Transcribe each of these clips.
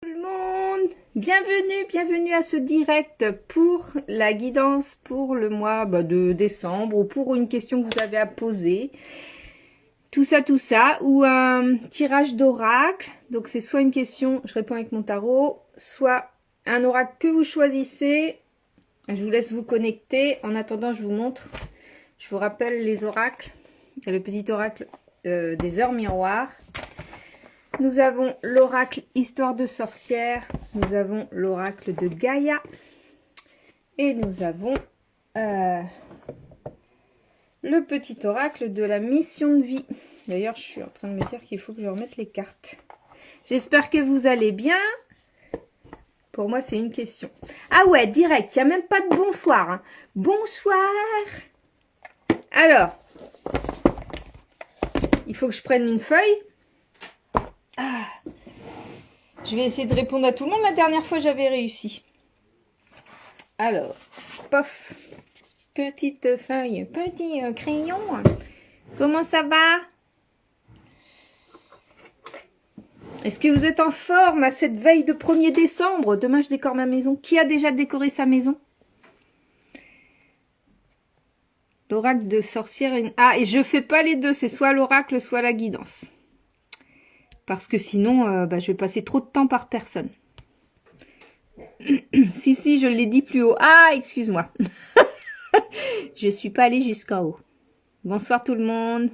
Tout le monde, bienvenue à ce direct pour la guidance pour le mois de décembre ou pour une question que vous avez à poser. Tout ça, ou un tirage d'oracle. Donc c'est soit une question, je réponds avec mon tarot, soit un oracle que vous choisissez. Je vous laisse vous connecter. En attendant, je vous montre. Je vous rappelle les oracles. Il y a le petit oracle des heures miroirs. Nous avons l'oracle Histoire de sorcière. Nous avons l'oracle de Gaïa. Et nous avons le petit oracle de la mission de vie. D'ailleurs, je suis en train de me dire qu'il faut que je remette les cartes. J'espère que vous allez bien. Pour moi, c'est une question. Ah ouais, direct. Il n'y a même pas de bonsoir. Hein. Bonsoir. Alors, il faut que je prenne une feuille. Ah. Je vais essayer de répondre à tout le monde. La dernière fois, j'avais réussi. Alors, pof. Petite feuille, petit crayon. Comment ça va? Est-ce que vous êtes en forme à cette veille de 1er décembre? Demain, je décore ma maison. Qui a déjà décoré sa maison? L'oracle de sorcière. Ah, et je fais pas les deux. C'est soit l'oracle, soit la guidance. Parce que sinon, je vais passer trop de temps par personne. Si, je l'ai dit plus haut. Ah, excuse-moi. Je suis pas allée jusqu'en haut. Bonsoir tout le monde.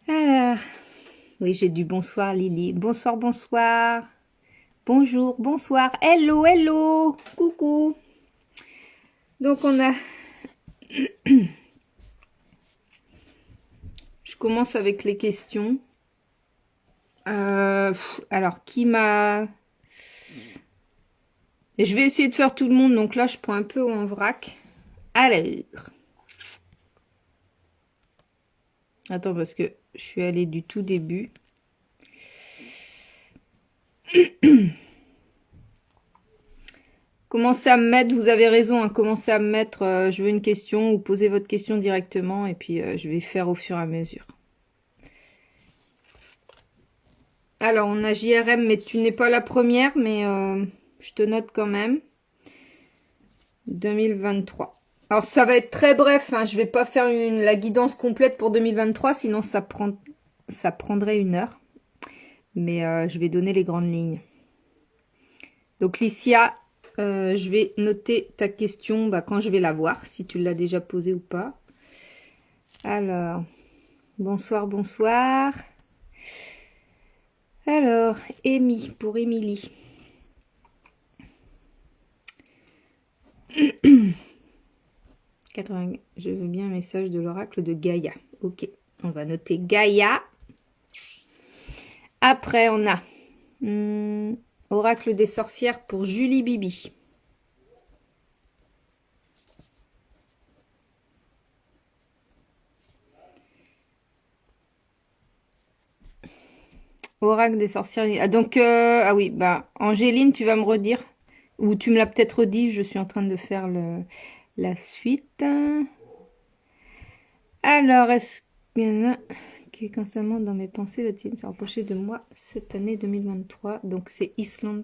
Alors, oui, j'ai du bonsoir Lily. Bonsoir, bonsoir. Bonjour, bonsoir. Hello, hello. Coucou. Donc on a... Je commence avec les questions. Alors, qui m'a... Je vais essayer de faire tout le monde. Donc là, je prends un peu en vrac. Alors... Attends, parce que je suis allée du tout début. Commencez à me mettre, vous avez raison, hein, commencez à me mettre, je veux une question, ou posez votre question directement, et puis je vais faire au fur et à mesure. Alors, on a JRM, mais tu n'es pas la première, mais je te note quand même. 2023. Alors, ça va être très bref, hein, je vais pas faire la guidance complète pour 2023, sinon ça prendrait 1 heure. Mais je vais donner les grandes lignes. Donc, Licia, je vais noter ta question quand je vais la voir, si tu l'as déjà posée ou pas. Alors, bonsoir, bonsoir. Alors, Amy, pour Émilie. Je veux bien un message de l'oracle de Gaïa. Ok, on va noter Gaïa. Après, on a oracle des sorcières pour Julie Bibi. Oracle des sorcières. Ah, donc, ah oui, Angéline, tu vas me redire. Ou tu me l'as peut-être dit, je suis en train de faire la suite. Alors, est-ce qu'il y en a qui est constamment dans mes pensées va-t-il se rapprocher de moi cette année 2023? Donc, c'est Islande.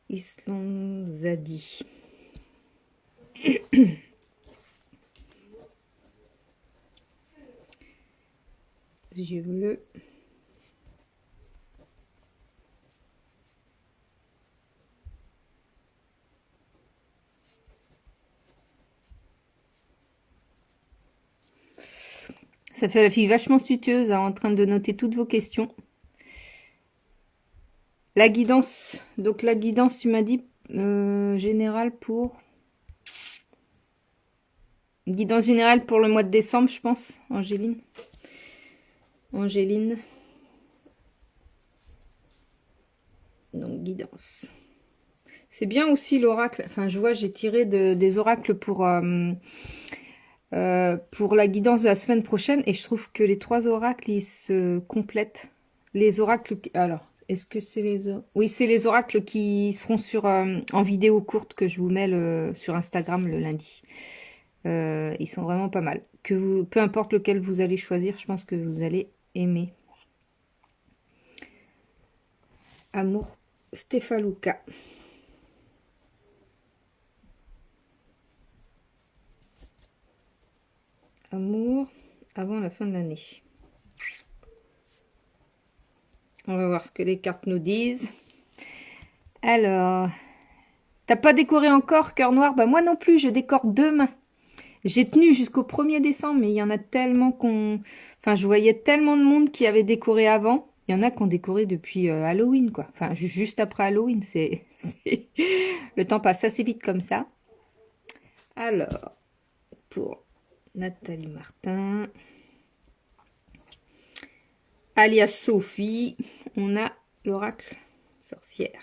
Islande Zadi. Yeux bleus. Ça fait la fille vachement stuteuse, hein, en train de noter toutes vos questions. La guidance, donc la guidance, tu m'as dit générale pour... Guidance générale pour le mois de décembre, je pense, Angéline. Angéline. Donc, guidance. C'est bien aussi l'oracle. Enfin, je vois, j'ai tiré des oracles pour la guidance de la semaine prochaine. Et je trouve que les 3 oracles, ils se complètent. Les oracles... Alors, est-ce que c'est les... Oui, c'est les oracles qui seront en vidéo courte que je vous mets sur Instagram le lundi. Ils sont vraiment pas mal. Peu importe lequel vous allez choisir, je pense que vous allez aimer. Amour Stefaluca. Amour avant la fin de l'année. On va voir ce que les cartes nous disent. Alors, t'as pas décoré encore, cœur noir? Bah moi non plus, je décore demain. J'ai tenu jusqu'au 1er décembre, mais il y en a tellement qu'on... Enfin, je voyais tellement de monde qui avait décoré avant. Il y en a qui ont décoré depuis Halloween, quoi. Enfin, juste après Halloween, le temps passe assez vite comme ça. Alors, pour Nathalie Martin, alias Sophie, on a l'oracle sorcière.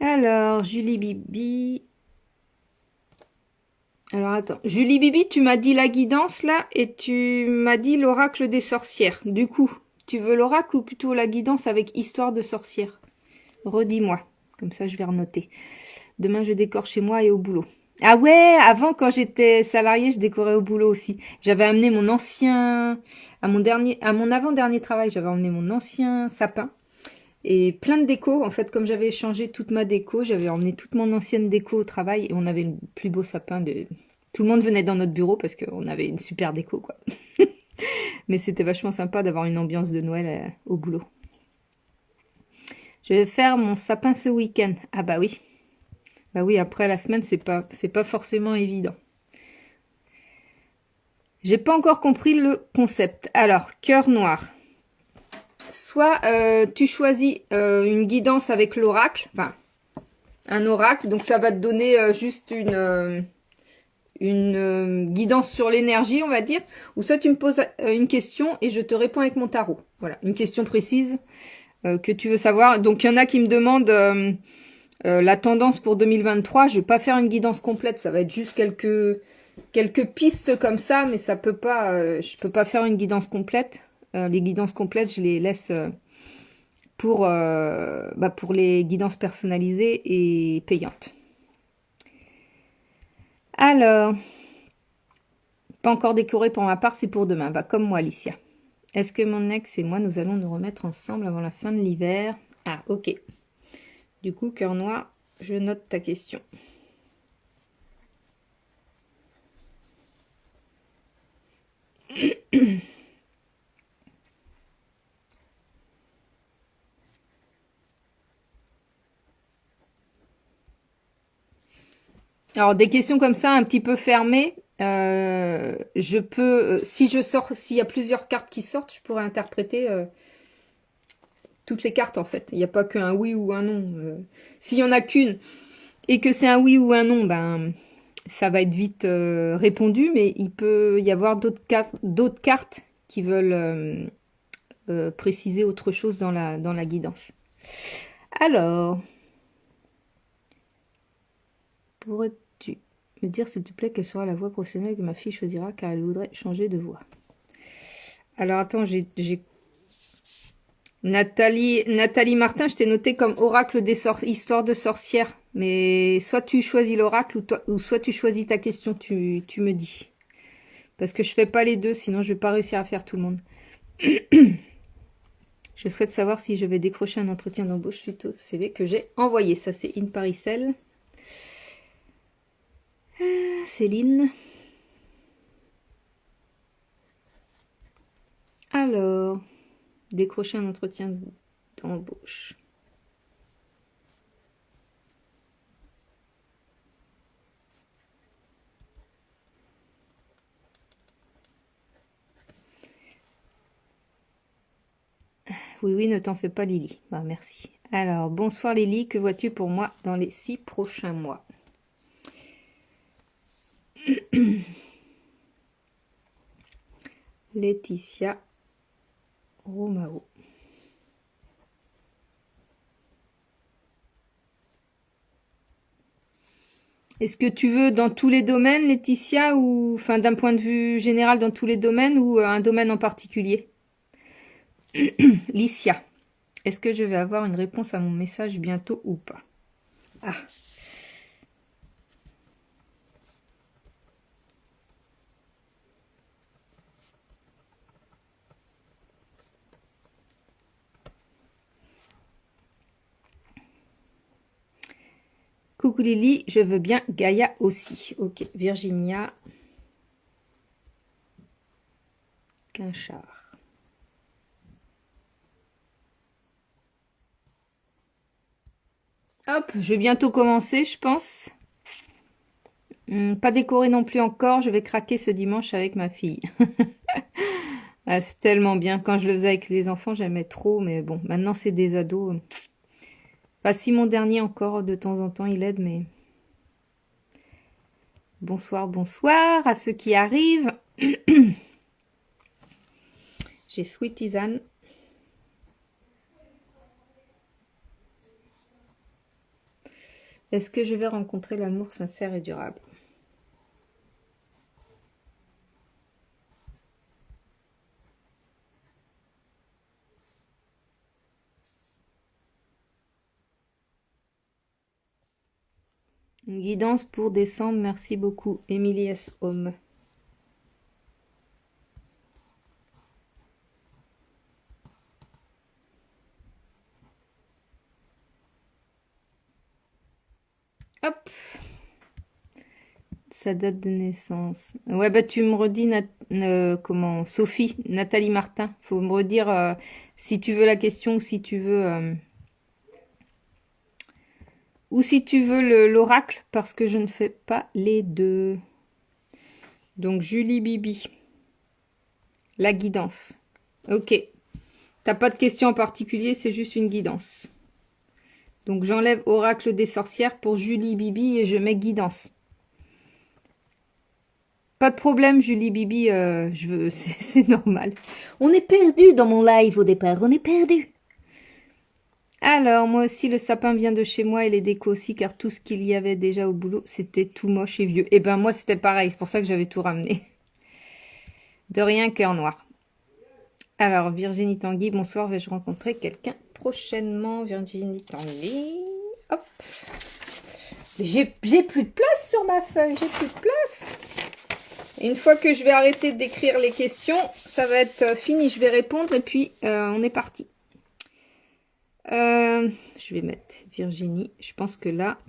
Alors, Julie Bibi. Alors, attends. Julie Bibi, tu m'as dit la guidance, là, et tu m'as dit l'oracle des sorcières. Du coup, tu veux l'oracle ou plutôt la guidance avec histoire de sorcière? Redis-moi. Comme ça, je vais renoter. Demain, je décore chez moi et au boulot. Ah ouais, avant, quand j'étais salariée, je décorais au boulot aussi. J'avais amené mon ancien... À mon avant-dernier travail, j'avais emmené mon ancien sapin. Et plein de déco. En fait, comme j'avais changé toute ma déco, j'avais emmené toute mon ancienne déco au travail. Et on avait le plus beau sapin de... Tout le monde venait dans notre bureau parce qu'on avait une super déco, quoi. Mais c'était vachement sympa d'avoir une ambiance de Noël au boulot. Je vais faire mon sapin ce week-end. Ah bah oui. Bah oui, après la semaine, c'est pas forcément évident. J'ai pas encore compris le concept. Alors, cœur noir. Soit tu choisis une guidance avec l'oracle, enfin un oracle, donc ça va te donner juste une guidance sur l'énergie, on va dire, ou soit tu me poses une question et je te réponds avec mon tarot. Voilà, une question précise que tu veux savoir. Donc il y en a qui me demandent la tendance pour 2023. Je vais pas faire une guidance complète, ça va être juste quelques pistes comme ça, mais ça peut pas, je peux pas faire une guidance complète. Les guidances complètes, je les laisse pour les guidances personnalisées et payantes. Alors, pas encore décoré pour ma part, c'est pour demain. Bah, comme moi, Alicia. Est-ce que mon ex et moi, nous allons nous remettre ensemble avant la fin de l'hiver? Ah, ok. Du coup, cœur noir, je note ta question. Alors, des questions comme ça, un petit peu fermées, je peux, si je sors, s'il y a plusieurs cartes qui sortent, je pourrais interpréter toutes les cartes, en fait. Il n'y a pas qu'un oui ou un non. S'il y en a qu'une et que c'est un oui ou un non, ben, ça va être vite répondu, mais il peut y avoir d'autres cartes qui veulent préciser autre chose dans la guidance. Alors, pourrais-tu me dire, s'il te plaît, quelle sera la voie professionnelle que ma fille choisira car elle voudrait changer de voie? Alors, attends, j'ai Nathalie Martin, je t'ai noté comme oracle des histoire de sorcière. Mais soit tu choisis l'oracle ou soit tu choisis ta question, tu me dis. Parce que je fais pas les deux, sinon je vais pas réussir à faire tout le monde. Je souhaite savoir si je vais décrocher un entretien d'embauche suite au CV que j'ai envoyé. Ça, c'est In Paricel. Céline. Alors, décrocher un entretien d'embauche. Oui, ne t'en fais pas, Lily. Bah, merci. Alors, bonsoir Lily, que vois-tu pour moi dans les 6 prochains mois? Laetitia Romao. Est-ce que tu veux dans tous les domaines, Laetitia, ou enfin d'un point de vue général dans tous les domaines ou un domaine en particulier? Licia, est-ce que je vais avoir une réponse à mon message bientôt ou pas? Ah. coucou Lily, je veux bien Gaïa aussi. Ok, Virginia. Quinchard. Hop, je vais bientôt commencer, je pense. Pas décoré non plus encore, je vais craquer ce dimanche avec ma fille. Ah, c'est tellement bien. Quand je le faisais avec les enfants, j'aimais trop, mais bon, maintenant c'est des ados. Enfin, si mon dernier encore, de temps en temps, il aide, mais... Bonsoir, bonsoir à ceux qui arrivent. J'ai Sweet Tisane. Est-ce que je vais rencontrer l'amour sincère et durable? Une guidance pour décembre, merci beaucoup. Émilie S. Homme. Hop. Sa date de naissance. Ouais, bah tu me redis, comment, Sophie, Nathalie Martin. Faut me redire si tu veux la question ou si tu veux... ou si tu veux l'oracle, parce que je ne fais pas les deux. Donc, Julie Bibi. La guidance. Ok. T'as pas de question en particulier, c'est juste une guidance. Donc, j'enlève oracle des sorcières pour Julie Bibi et je mets guidance. Pas de problème, Julie Bibi, c'est normal. On est perdu dans mon live au départ, on est perdu. Alors, moi aussi, le sapin vient de chez moi et les décos aussi, car tout ce qu'il y avait déjà au boulot, c'était tout moche et vieux. Et ben, moi, c'était pareil, c'est pour ça que j'avais tout ramené. De rien, cœur noir. Alors, Virginie Tanguy, bonsoir, vais-je rencontrer quelqu'un prochainement? Virginie Tanguy, hop. J'ai plus de place sur ma feuille, j'ai plus de place. Et une fois que je vais arrêter d'écrire les questions, ça va être fini, je vais répondre et puis on est parti. Je vais mettre Virginie. Je pense que là,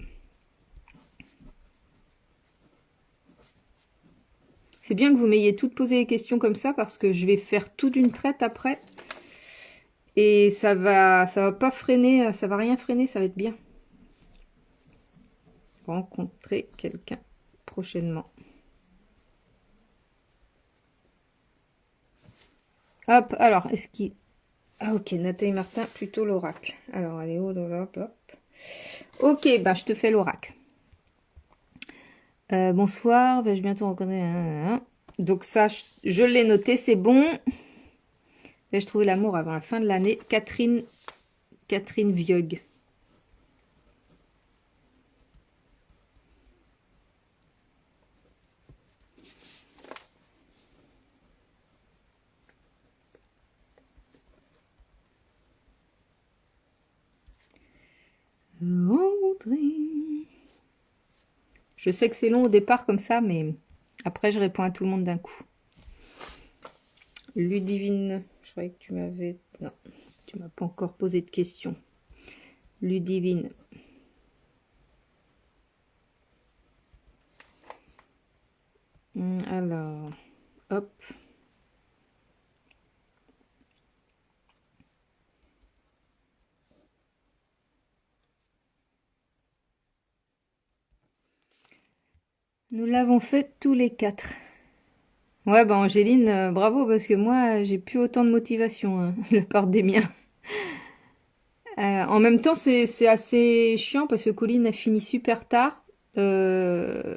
c'est bien que vous m'ayez toutes posé les questions comme ça parce que je vais faire tout d'une traite après. Et ça va pas freiner, ça va rien freiner, ça va être bien. Rencontrer quelqu'un prochainement. Hop, alors, est-ce qu'il... Ah ok, Nathalie Martin, plutôt l'oracle. Alors, allez, hop, hop, hop. Ok, bah je te fais l'oracle. Bonsoir, vais-je bientôt reconnaître... Donc ça, je l'ai noté, c'est bon. Vais-je trouver l'amour avant la fin de l'année? Catherine Viog. Je sais que c'est long au départ comme ça, mais après je réponds à tout le monde d'un coup. Ludivine, je croyais que tu m'avais... Non, tu m'as pas encore posé de questions. Ludivine. Alors, hop. Nous l'avons fait tous les quatre. Ouais, bah Angéline, bravo, parce que moi, j'ai plus autant de motivation hein, de la part des miens. En même temps, c'est assez chiant parce que Colline a fini super tard. Je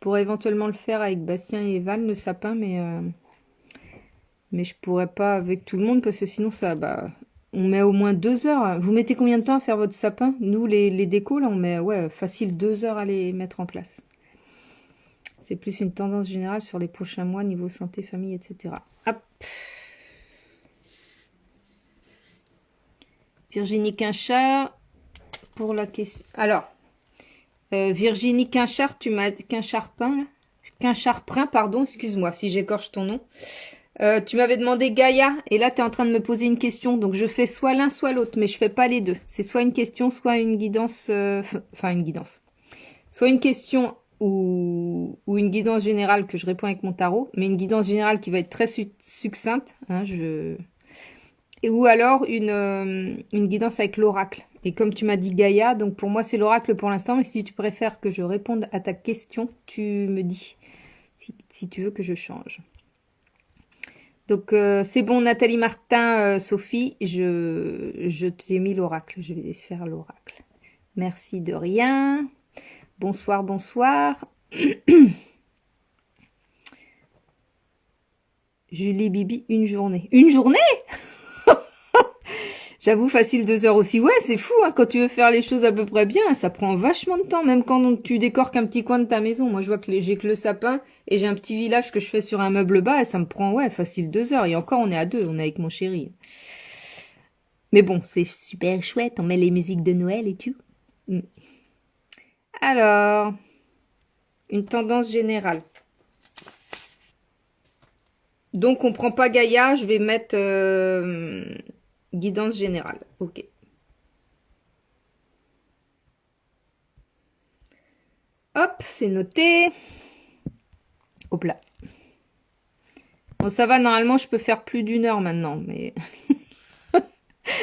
pourrais éventuellement le faire avec Bastien et Evan, le sapin, mais je pourrais pas avec tout le monde parce que sinon, ça, bah, on met au moins 2 heures. Vous mettez combien de temps à faire votre sapin? Nous, les décos, là, on met ouais, facile 2 heures à les mettre en place. C'est plus une tendance générale sur les prochains mois, niveau santé, famille, etc. Hop. Virginie Quinchard, pour la question... Alors, Virginie Quinchard, tu m'as... Quinchard-Prin, pardon, excuse-moi si j'écorche ton nom. Tu m'avais demandé Gaïa, et là, tu es en train de me poser une question. Donc, je fais soit l'un, soit l'autre, mais je fais pas les deux. C'est soit une question, soit une guidance... Enfin, une guidance. soit une question ou une guidance générale que je réponds avec mon tarot, mais une guidance générale qui va être très succincte, hein, ou alors une guidance avec l'oracle. Et comme tu m'as dit Gaïa, donc pour moi c'est l'oracle pour l'instant, mais si tu préfères que je réponde à ta question, tu me dis si tu veux que je change. Donc c'est bon Nathalie Martin, Sophie, je t'ai mis l'oracle, je vais faire l'oracle. Merci de rien. Bonsoir, bonsoir. Julie Bibi, une journée. Une journée? J'avoue, facile 2 heures aussi. Ouais, c'est fou, hein, quand tu veux faire les choses à peu près bien, ça prend vachement de temps, même quand tu décorques un petit coin de ta maison. Moi, je vois que j'ai que le sapin et j'ai un petit village que je fais sur un meuble bas et ça me prend, ouais, facile 2 heures. Et encore, on est à 2, on est avec mon chéri. Mais bon, c'est super chouette, on met les musiques de Noël et tout. Alors, une tendance générale. Donc, on prend pas Gaïa, je vais mettre guidance générale. Ok. Hop, c'est noté. Hop là. Bon, ça va, normalement, je peux faire plus d'1 heure maintenant, mais...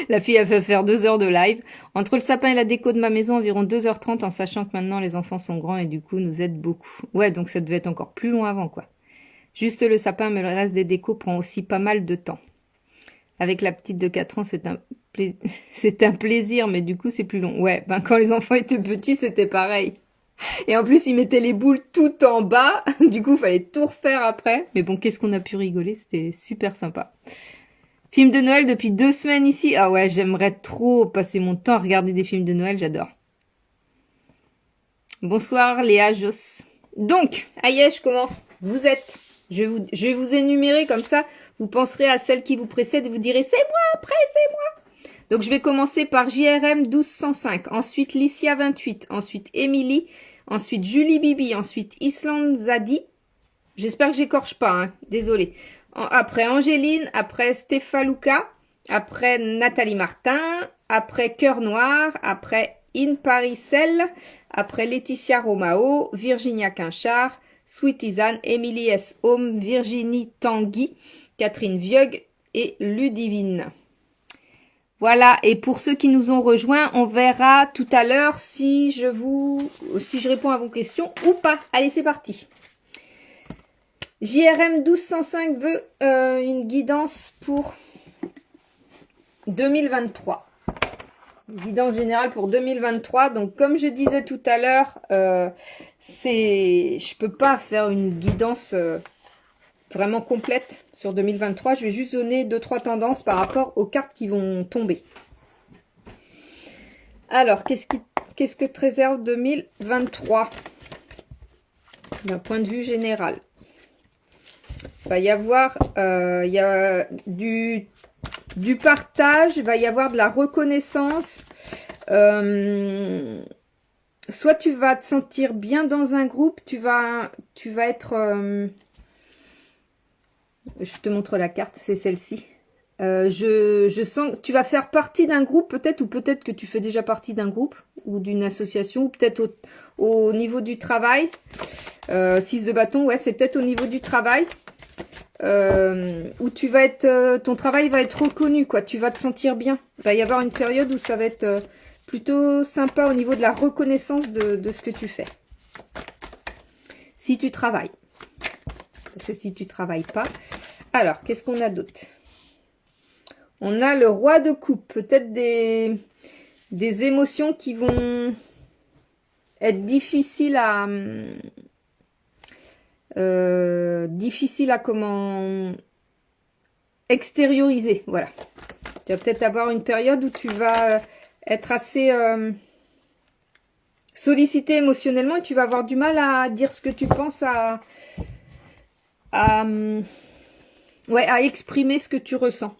La fille a fait faire 2 heures de live. Entre le sapin et la déco de ma maison, environ 2h30, en sachant que maintenant, les enfants sont grands et du coup, nous aident beaucoup. Ouais, donc ça devait être encore plus long avant, quoi. Juste le sapin, mais le reste des décos prend aussi pas mal de temps. Avec la petite de 4 ans, c'est un plaisir, mais du coup, c'est plus long. Ouais, ben quand les enfants étaient petits, c'était pareil. Et en plus, ils mettaient les boules tout en bas. Du coup, il fallait tout refaire après. Mais bon, qu'est-ce qu'on a pu rigoler. C'était super sympa. Film de Noël depuis 2 semaines ici. Ah ouais, j'aimerais trop passer mon temps à regarder des films de Noël. J'adore. Bonsoir Léa Joss. Donc, aïe, je commence. Vous êtes. Je vais vous énumérer comme ça. Vous penserez à celle qui vous précède et vous direz c'est moi, après c'est moi. Donc je vais commencer par JRM 1205, ensuite Licia 28, ensuite Émilie, ensuite Julie Bibi, ensuite Island Zadi. J'espère que j'écorche pas, hein, désolé. Après Angéline, après Stéphalouka, après Nathalie Martin, après Cœur Noir, après In Paricel, après Laetitia Romao, Virginia Quinchard, Sweet Isan, Émilie S. Home, Virginie Tanguy, Catherine Vieugue et Ludivine. Voilà, et pour ceux qui nous ont rejoints, on verra tout à l'heure si je réponds à vos questions ou pas. Allez, c'est parti. JRM 1205 veut une guidance pour 2023. Guidance générale pour 2023. Donc, comme je disais tout à l'heure, je peux pas faire une guidance vraiment complète sur 2023. Je vais juste donner 2-3 tendances par rapport aux cartes qui vont tomber. Alors, qu'est-ce que te réserve 2023 d'un point de vue général? Il va y avoir du partage, il va y avoir de la reconnaissance. Soit tu vas te sentir bien dans un groupe, tu vas être... je te montre la carte, c'est celle-ci. Je sens que tu vas faire partie d'un groupe peut-être, ou peut-être que tu fais déjà partie d'un groupe ou d'une association, ou peut-être au niveau du travail. 6 de bâton, ouais, c'est peut-être au niveau du travail. Où tu vas être, ton travail va être reconnu, quoi. Tu vas te sentir bien. Il va y avoir une période où ça va être plutôt sympa au niveau de la reconnaissance de ce que tu fais. Si tu travailles. Parce que si tu travailles pas... Alors, qu'est-ce qu'on a d'autre? On a le roi de coupe. Peut-être des émotions qui vont être difficiles à comment extérioriser. Voilà. Tu vas peut-être avoir une période où tu vas être assez sollicité émotionnellement et tu vas avoir du mal à dire ce que tu penses, à exprimer ce que tu ressens.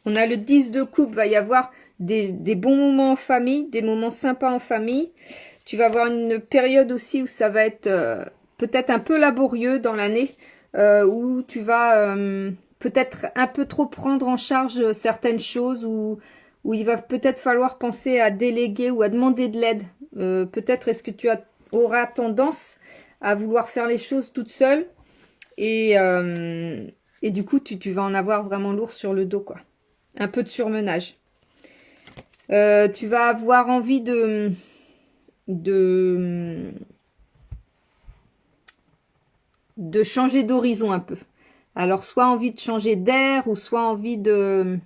On a le 10 de coupe, va y avoir des bons moments en famille, des moments sympas en famille. Tu vas avoir une période aussi où ça va être peut-être un peu laborieux dans l'année, où tu vas peut-être un peu trop prendre en charge certaines choses, où il va peut-être falloir penser à déléguer ou à demander de l'aide Peut-être est-ce que tu auras tendance à vouloir faire les choses toute seule. Et du coup, tu vas en avoir vraiment lourd sur le dos, quoi. Un peu de surmenage. Tu vas avoir envie de changer d'horizon un peu. Alors, soit envie de changer d'air, ou soit envie de...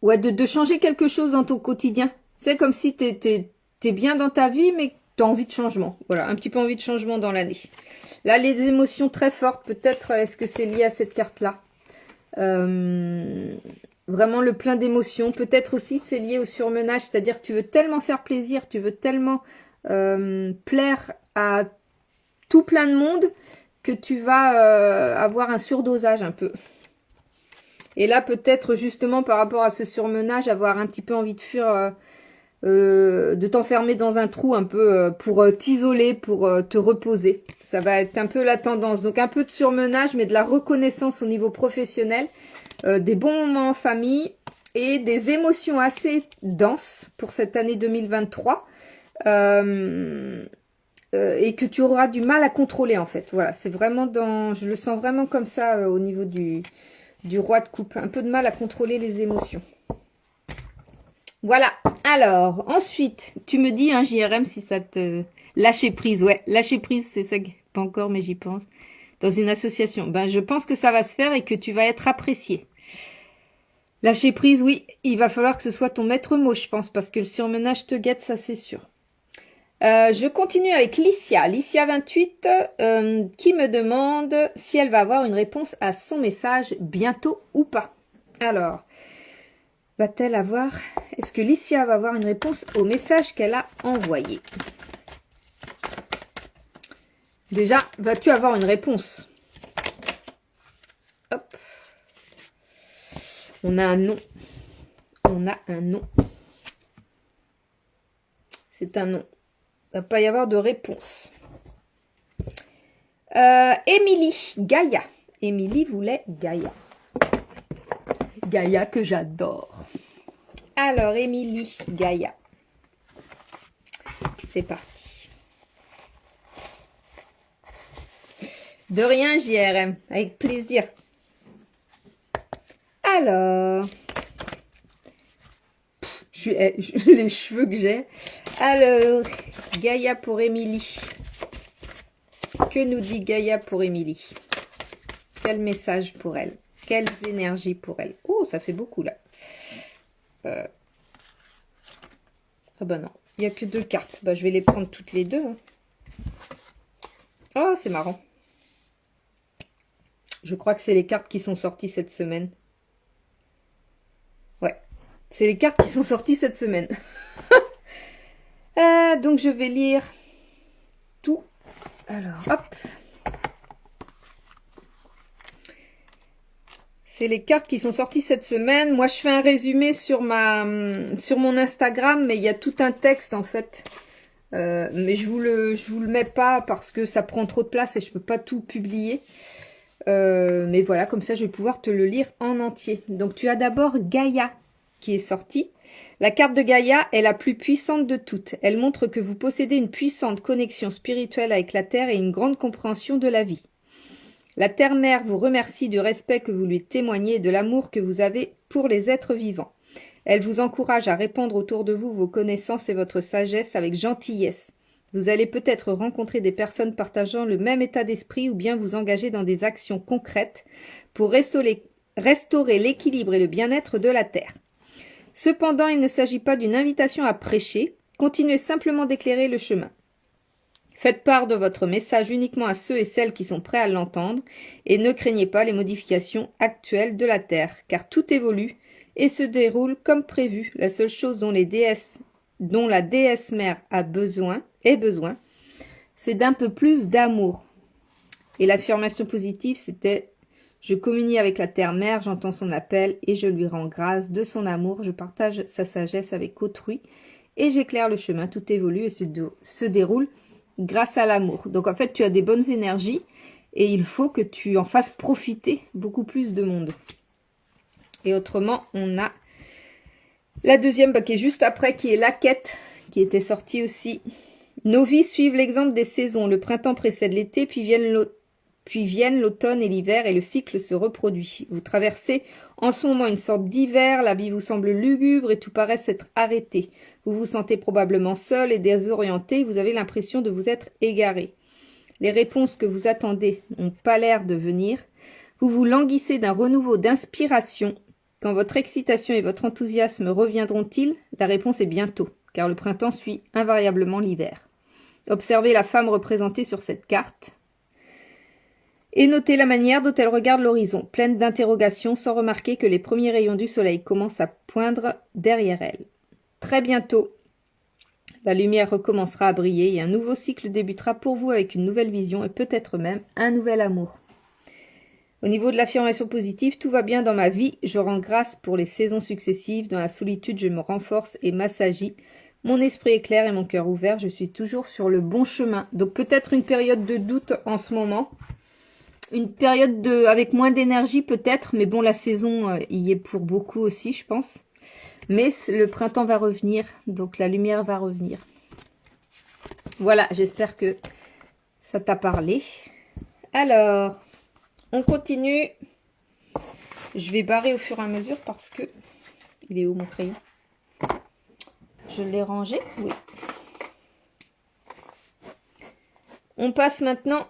ouais, de changer quelque chose dans ton quotidien. C'est comme si t'es bien dans ta vie, mais tu as envie de changement. Voilà, un petit peu envie de changement dans l'année. Là, les émotions très fortes, peut-être, est-ce que c'est lié à cette carte-là? Vraiment le plein d'émotions. Peut-être aussi c'est lié au surmenage, c'est-à-dire que tu veux tellement faire plaisir, tu veux tellement plaire à tout plein de monde que tu vas avoir un surdosage un peu. Et là, peut-être justement par rapport à ce surmenage, avoir un petit peu envie de fuir... de t'enfermer dans un trou un peu pour t'isoler, pour te reposer. Ça va être un peu la tendance. Donc un peu de surmenage, mais de la reconnaissance au niveau professionnel, des bons moments en famille et des émotions assez denses pour cette année 2023 et que tu auras du mal à contrôler en fait. Voilà, c'est vraiment dans... Je le sens vraiment comme ça au niveau du roi de coupe. Un peu de mal à contrôler les émotions. Voilà, alors, ensuite, tu me dis, hein, JRM, si ça te... Lâcher prise, ouais, lâcher prise, c'est ça, pas encore, mais j'y pense. Dans une association, ben, je pense que ça va se faire et que tu vas être apprécié. Lâcher prise, oui, il va falloir que ce soit ton maître mot, je pense, parce que le surmenage te guette, ça c'est sûr. Je continue avec Licia, Licia28, qui me demande si elle va avoir une réponse à son message bientôt ou pas. Alors... va-t-elle avoir... Est-ce que Licia va avoir une réponse au message qu'elle a envoyé? Déjà, vas-tu avoir une réponse? Hop. On a un nom. On a un nom. C'est un nom. Il ne va pas y avoir de réponse. Émilie, Gaïa. Émilie voulait Gaïa. Gaïa que j'adore. Alors, Émilie, Gaïa. C'est parti. De rien, JRM. Avec plaisir. Alors. Les cheveux que j'ai. Alors, Gaïa pour Émilie. Que nous dit Gaïa pour Émilie? Quel message pour elle? Quelles énergies pour elle? Oh, ça fait beaucoup là. Ah bah non, il n'y a que 2 cartes. Bah, je vais les prendre toutes les deux. Hein. Oh, c'est marrant. Je crois que c'est les cartes qui sont sorties cette semaine. Ouais, c'est les cartes qui sont sorties cette semaine. Donc, je vais lire tout. Alors, hop. C'est les cartes qui sont sorties cette semaine. Moi, je fais un résumé sur mon Instagram, mais il y a tout un texte en fait. Mais je vous le mets pas parce que ça prend trop de place et je peux pas tout publier. Mais voilà, comme ça, je vais pouvoir te le lire en entier. Donc, tu as d'abord Gaïa qui est sortie. La carte de Gaïa est la plus puissante de toutes. Elle montre que vous possédez une puissante connexion spirituelle avec la Terre et une grande compréhension de la vie. La Terre-Mère vous remercie du respect que vous lui témoignez et de l'amour que vous avez pour les êtres vivants. Elle vous encourage à répandre autour de vous vos connaissances et votre sagesse avec gentillesse. Vous allez peut-être rencontrer des personnes partageant le même état d'esprit ou bien vous engager dans des actions concrètes pour restaurer l'équilibre et le bien-être de la Terre. Cependant, il ne s'agit pas d'une invitation à prêcher. Continuez simplement d'éclairer le chemin. Faites part de votre message uniquement à ceux et celles qui sont prêts à l'entendre et ne craignez pas les modifications actuelles de la Terre, car tout évolue et se déroule comme prévu. La seule chose dont la déesse mère a besoin, c'est d'un peu plus d'amour. Et l'affirmation positive, c'était « Je communie avec la Terre-Mère, j'entends son appel et je lui rends grâce de son amour, je partage sa sagesse avec autrui et j'éclaire le chemin. Tout évolue et se déroule grâce à l'amour. » Donc en fait, tu as des bonnes énergies et il faut que tu en fasses profiter beaucoup plus de monde. Et autrement, on a La deuxième, qui est juste après, qui est la quête, qui était sortie aussi. Nos vies suivent l'exemple des saisons. Le printemps précède l'été, puis viennent l'automne et l'hiver, et le cycle se reproduit. Vous traversez en ce moment une sorte d'hiver, la vie vous semble lugubre et tout paraît s'être arrêté. Vous vous sentez probablement seul et désorienté, vous avez l'impression de vous être égaré. Les réponses que vous attendez n'ont pas l'air de venir. Vous vous languissez d'un renouveau d'inspiration. Quand votre excitation et votre enthousiasme reviendront-ils? La réponse est bientôt, car le printemps suit invariablement l'hiver. Observez la femme représentée sur cette carte et notez la manière dont elle regarde l'horizon, pleine d'interrogations, sans remarquer que les premiers rayons du soleil commencent à poindre derrière elle. Très bientôt, la lumière recommencera à briller et un nouveau cycle débutera pour vous avec une nouvelle vision et peut-être même un nouvel amour. Au niveau de l'affirmation positive, tout va bien dans ma vie, je rends grâce pour les saisons successives, dans la solitude je me renforce et m'assagis, mon esprit est clair et mon cœur ouvert, je suis toujours sur le bon chemin. Donc peut-être une période de doute en ce moment, une période avec moins d'énergie peut-être, mais bon la saison y est pour beaucoup aussi je pense. Mais le printemps va revenir, donc la lumière va revenir. Voilà, j'espère que ça t'a parlé. Alors, on continue. Je vais barrer au fur et à mesure parce que... Il est où mon crayon? Je l'ai rangé, oui. On passe maintenant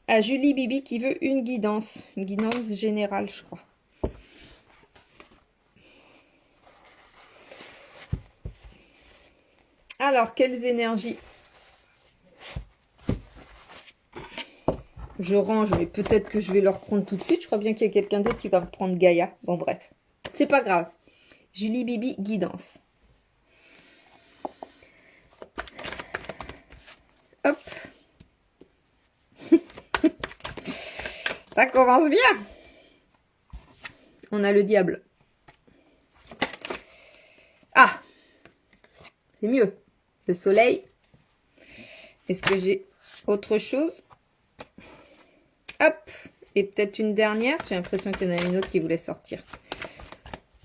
à Julie Bibi qui veut une guidance générale, je crois. Alors, quelles énergies? Je range, mais peut-être que je vais le reprendre tout de suite. Je crois bien qu'il y a quelqu'un d'autre qui va reprendre Gaïa. Bon, bref. C'est pas grave. Julie Bibi, guidance. Hop. Ça commence bien. On a le diable. Ah. C'est mieux. Le soleil. Est-ce que j'ai autre chose? Hop. Et peut-être une dernière. J'ai l'impression qu'il y en a une autre qui voulait sortir.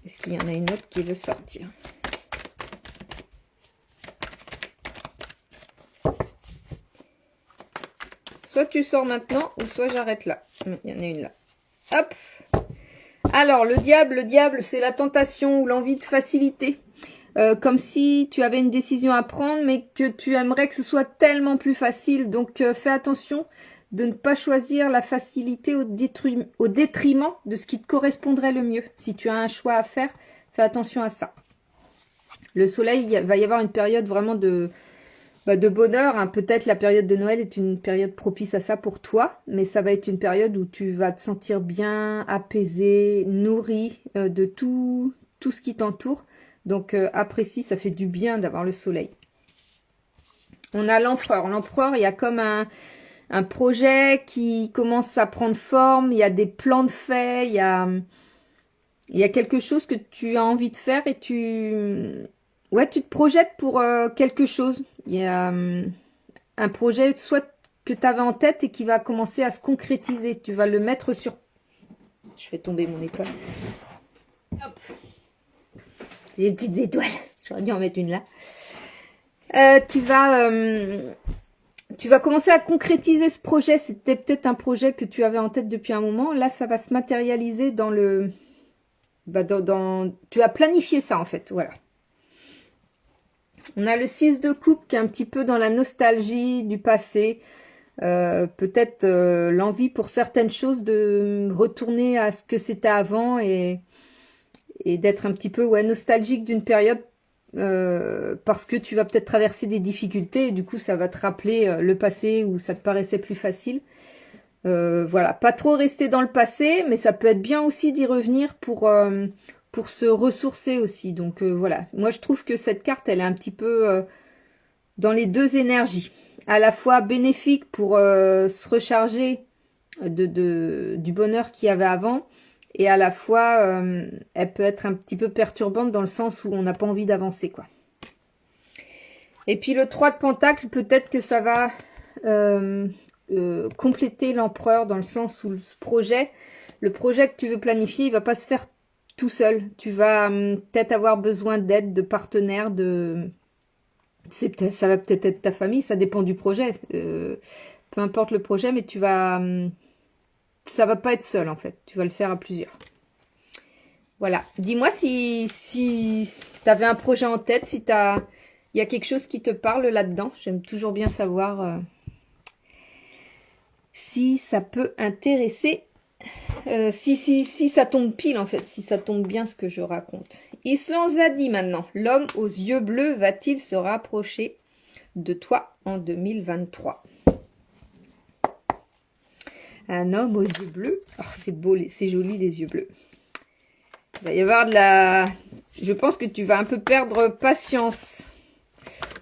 Est-ce qu'il y en a une autre qui veut sortir? Soit tu sors maintenant, ou soit j'arrête là. Il y en a une là. Hop. Alors, le diable, c'est la tentation ou l'envie de facilité. Comme si tu avais une décision à prendre, mais que tu aimerais que ce soit tellement plus facile. Donc, fais attention de ne pas choisir la facilité au détriment de ce qui te correspondrait le mieux. Si tu as un choix à faire, fais attention à ça. Le soleil, il va y avoir une période vraiment de bonheur. Hein. Peut-être la période de Noël est une période propice à ça pour toi, mais ça va être une période où tu vas te sentir bien, apaisé, nourri de tout ce qui t'entoure. Donc, apprécie, ça fait du bien d'avoir le soleil. On a l'empereur. L'empereur, il y a comme un projet qui commence à prendre forme. Il y a des plans de fait. Il y a quelque chose que tu as envie de faire et tu te projettes pour quelque chose. Il y a un projet soit que tu avais en tête et qui va commencer à se concrétiser. Tu vas le mettre sur... Je fais tomber mon étoile. Hop. Des petites étoiles. J'aurais dû en mettre une là. Tu vas commencer à concrétiser ce projet. C'était peut-être un projet que tu avais en tête depuis un moment. Là, ça va se matérialiser dans le... tu as planifié ça, en fait. Voilà. On a le 6 de coupe qui est un petit peu dans la nostalgie du passé. Peut-être l'envie pour certaines choses de retourner à ce que c'était avant et d'être un petit peu nostalgique d'une période parce que tu vas peut-être traverser des difficultés et du coup ça va te rappeler le passé où ça te paraissait plus facile. Voilà, pas trop rester dans le passé, mais ça peut être bien aussi d'y revenir pour se ressourcer aussi. Donc voilà, moi je trouve que cette carte elle est un petit peu dans les deux énergies, à la fois bénéfique pour se recharger du bonheur qu'il y avait avant, et à la fois elle peut être un petit peu perturbante dans le sens où on n'a pas envie d'avancer, quoi. Et puis le 3 de Pentacle, peut-être que ça va compléter l'empereur dans le sens où le projet que tu veux planifier, il va pas se faire tout seul. Tu vas peut-être avoir besoin d'aide, de partenaires, ça va peut-être être ta famille, ça dépend du projet. Peu importe le projet, mais ça va pas être seul en fait. Tu vas le faire à plusieurs. Voilà. Dis-moi si tu avais un projet en tête, il y a quelque chose qui te parle là-dedans. J'aime toujours bien savoir si ça peut intéresser. Si ça tombe pile en fait, si ça tombe bien ce que je raconte. Islan Zadi maintenant. L'homme aux yeux bleus va-t-il se rapprocher de toi en 2023? Un homme aux yeux bleus. Oh, c'est beau, c'est joli les yeux bleus. Il va y avoir je pense que tu vas un peu perdre patience.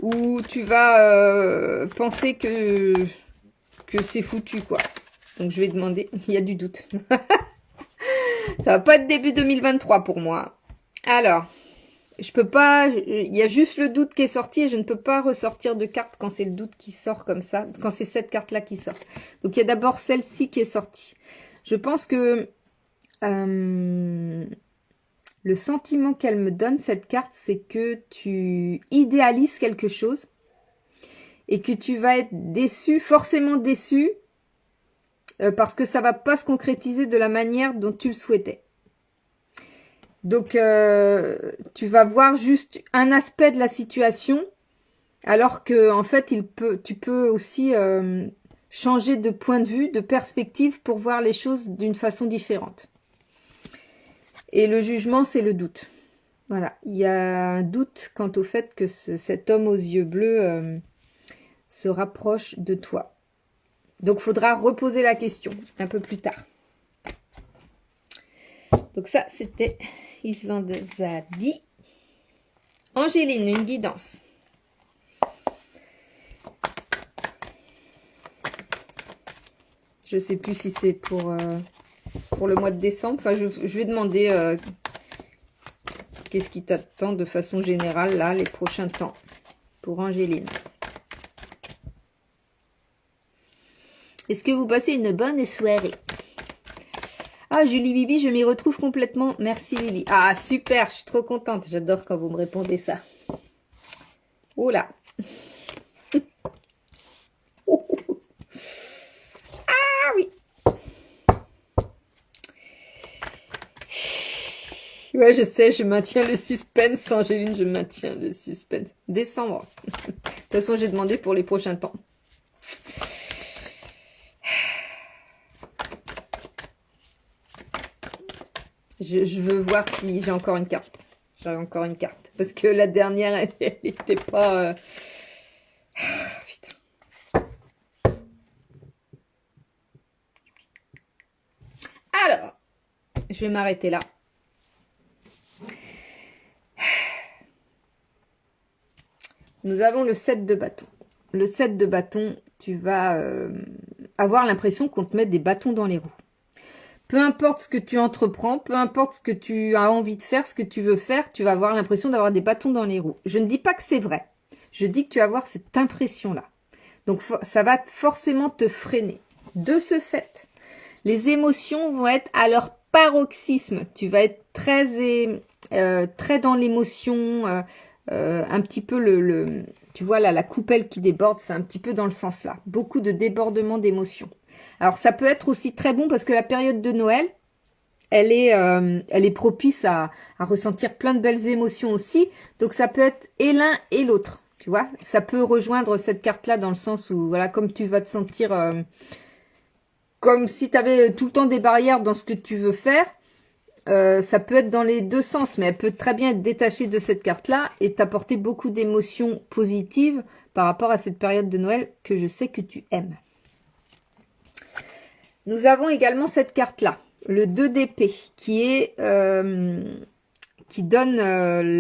Ou tu vas penser que c'est foutu quoi. Donc je vais demander, il y a du doute. Ça va pas être début 2023 pour moi. Alors, je peux pas, il y a juste le doute qui est sorti et je ne peux pas ressortir de carte quand c'est le doute qui sort comme ça, quand c'est cette carte-là qui sort. Donc il y a d'abord celle-ci qui est sortie. Je pense que le sentiment qu'elle me donne, cette carte, c'est que tu idéalises quelque chose et que tu vas être déçu, forcément déçu, parce que ça va pas se concrétiser de la manière dont tu le souhaitais. Donc, tu vas voir juste un aspect de la situation, alors que en fait, tu peux aussi changer de point de vue, de perspective pour voir les choses d'une façon différente. Et le jugement, c'est le doute. Voilà, il y a un doute quant au fait que cet homme aux yeux bleus se rapproche de toi. Donc, il faudra reposer la question un peu plus tard. Donc ça, c'était Islan Zadi. Angéline, une guidance. Je ne sais plus si c'est pour le mois de décembre. Enfin, je vais demander qu'est-ce qui t'attend de façon générale, là, les prochains temps, pour Angéline. Est-ce que vous passez une bonne soirée? Ah, Julie Bibi, je m'y retrouve complètement. Merci Lily. Ah, super, je suis trop contente. J'adore quand vous me répondez ça. Oh là. Ah oui. Ouais, je sais, je maintiens le suspense. Angéline, je maintiens le suspense. Décembre. De toute façon, j'ai demandé pour les prochains temps. Je veux voir si j'ai encore une carte. J'ai encore une carte. Parce que la dernière, elle n'était pas... Putain. Alors, je vais m'arrêter là. Nous avons le 7 de bâton. Le 7 de bâton, tu vas avoir l'impression qu'on te met des bâtons dans les roues. Peu importe ce que tu entreprends, peu importe ce que tu as envie de faire, ce que tu veux faire, tu vas avoir l'impression d'avoir des bâtons dans les roues. Je ne dis pas que c'est vrai. Je dis que tu vas avoir cette impression-là. Donc, ça va forcément te freiner. De ce fait, les émotions vont être à leur paroxysme. Tu vas être très dans l'émotion, un petit peu tu vois là, la coupelle qui déborde, c'est un petit peu dans le sens là. Beaucoup de débordement d'émotions. Alors, ça peut être aussi très bon parce que la période de Noël, elle est propice à ressentir plein de belles émotions aussi. Donc, ça peut être et l'un et l'autre, tu vois. Ça peut rejoindre cette carte-là dans le sens où, voilà, comme tu vas te sentir comme si tu avais tout le temps des barrières dans ce que tu veux faire, ça peut être dans les deux sens, mais elle peut très bien être détachée de cette carte-là et t'apporter beaucoup d'émotions positives par rapport à cette période de Noël que je sais que tu aimes. Nous avons également cette carte-là, le 2 d'épée, qui donne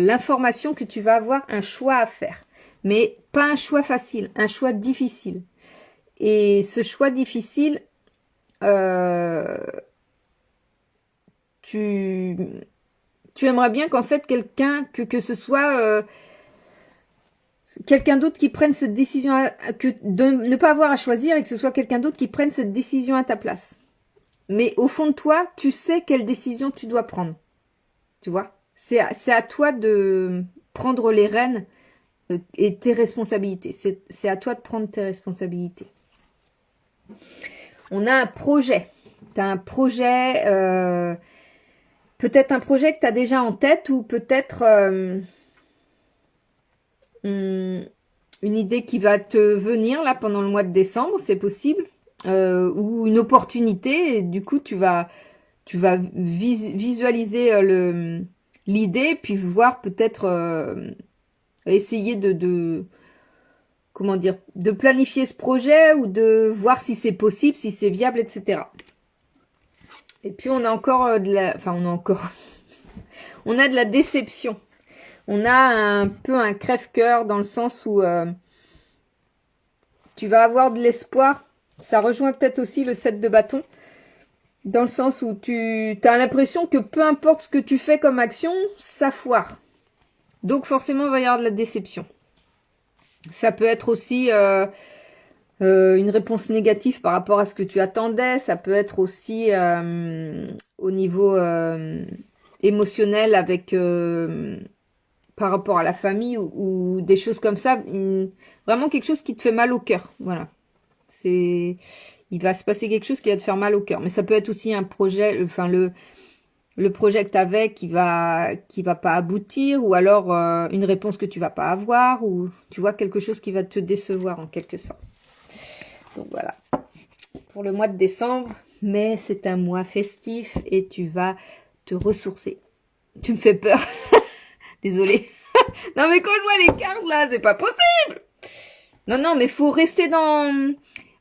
l'information que tu vas avoir un choix à faire. Mais pas un choix facile, un choix difficile. Et ce choix difficile, tu aimerais bien qu'en fait quelqu'un, que ce soit quelqu'un d'autre qui prenne cette décision, de ne pas avoir à choisir et que ce soit quelqu'un d'autre qui prenne cette décision à ta place. Mais au fond de toi, tu sais quelle décision tu dois prendre. tu vois. C'est à toi de prendre les rênes et tes responsabilités. C'est à toi de prendre tes responsabilités. On a un projet. Tu as un projet, peut-être un projet que tu as déjà en tête ou peut-être une idée qui va te venir là pendant le mois de décembre, c'est possible. Ou une opportunité, et du coup tu vas visualiser l'idée, puis voir peut-être essayer comment dire, de planifier ce projet ou de voir si c'est possible, si c'est viable, etc. Et puis on a encore on a de la déception. On a un peu un crève-cœur dans le sens où tu vas avoir de l'espoir. Ça rejoint peut-être aussi le 7 de bâton. Dans le sens où tu as l'impression que peu importe ce que tu fais comme action, ça foire. Donc forcément, il va y avoir de la déception. Ça peut être aussi une réponse négative par rapport à ce que tu attendais. Ça peut être aussi au niveau émotionnel avec par rapport à la famille ou des choses comme ça. Vraiment quelque chose qui te fait mal au cœur. Voilà. Il va se passer quelque chose qui va te faire mal au cœur. Mais ça peut être aussi un projet, enfin le projet que tu avais qui va pas aboutir, ou alors une réponse que tu vas pas avoir, ou tu vois quelque chose qui va te décevoir en quelque sorte. Donc voilà, pour le mois de décembre, mais c'est un mois festif et tu vas te ressourcer. Tu me fais peur. Désolée. Non mais quand je vois les cartes là, c'est pas possible. Non, mais faut rester dans...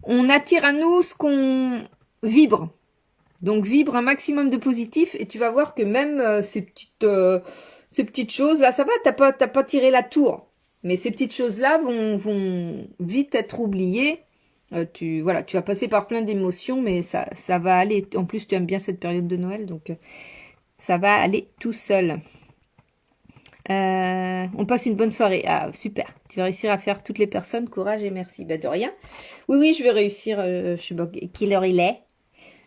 On attire à nous ce qu'on vibre. Donc vibre un maximum de positif et tu vas voir que même ces petites choses là, ça va, t'as pas tiré la tour. Mais ces petites choses là vont vite être oubliées. Tu vas passer par plein d'émotions, mais ça va aller. En plus, tu aimes bien cette période de Noël, donc ça va aller tout seul. On passe une bonne soirée. Ah, super. Tu vas réussir à faire toutes les personnes. Courage et merci. Bah, de rien. Oui, je vais réussir. Je sais pas quelle heure il est.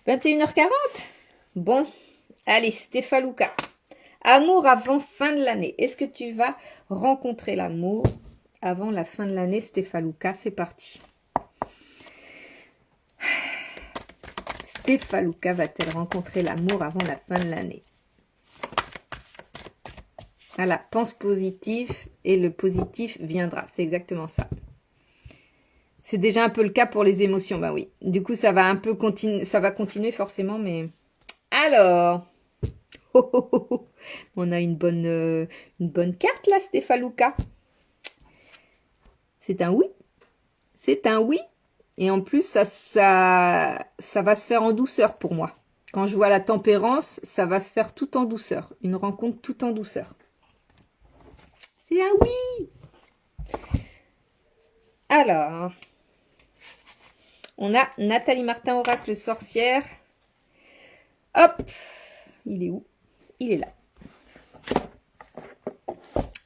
21h40. Bon. Allez, Stéphalouka. Amour avant fin de l'année. Est-ce que tu vas rencontrer l'amour avant la fin de l'année, Stéphalouka? C'est parti. Stéphalouka va-t-elle rencontrer l'amour avant la fin de l'année? Voilà, pense positif et le positif viendra. C'est exactement ça. C'est déjà un peu le cas pour les émotions. Bah oui. Du coup, ça va un peu continuer forcément, mais... Alors... On a une bonne carte là, Stéphalouka. C'est un oui. C'est un oui. Et en plus, ça va se faire en douceur pour moi. Quand je vois la tempérance, ça va se faire tout en douceur. Une rencontre tout en douceur. C'est un oui. Alors, on a Nathalie Martin, oracle sorcière. Hop, il est où? Il est là.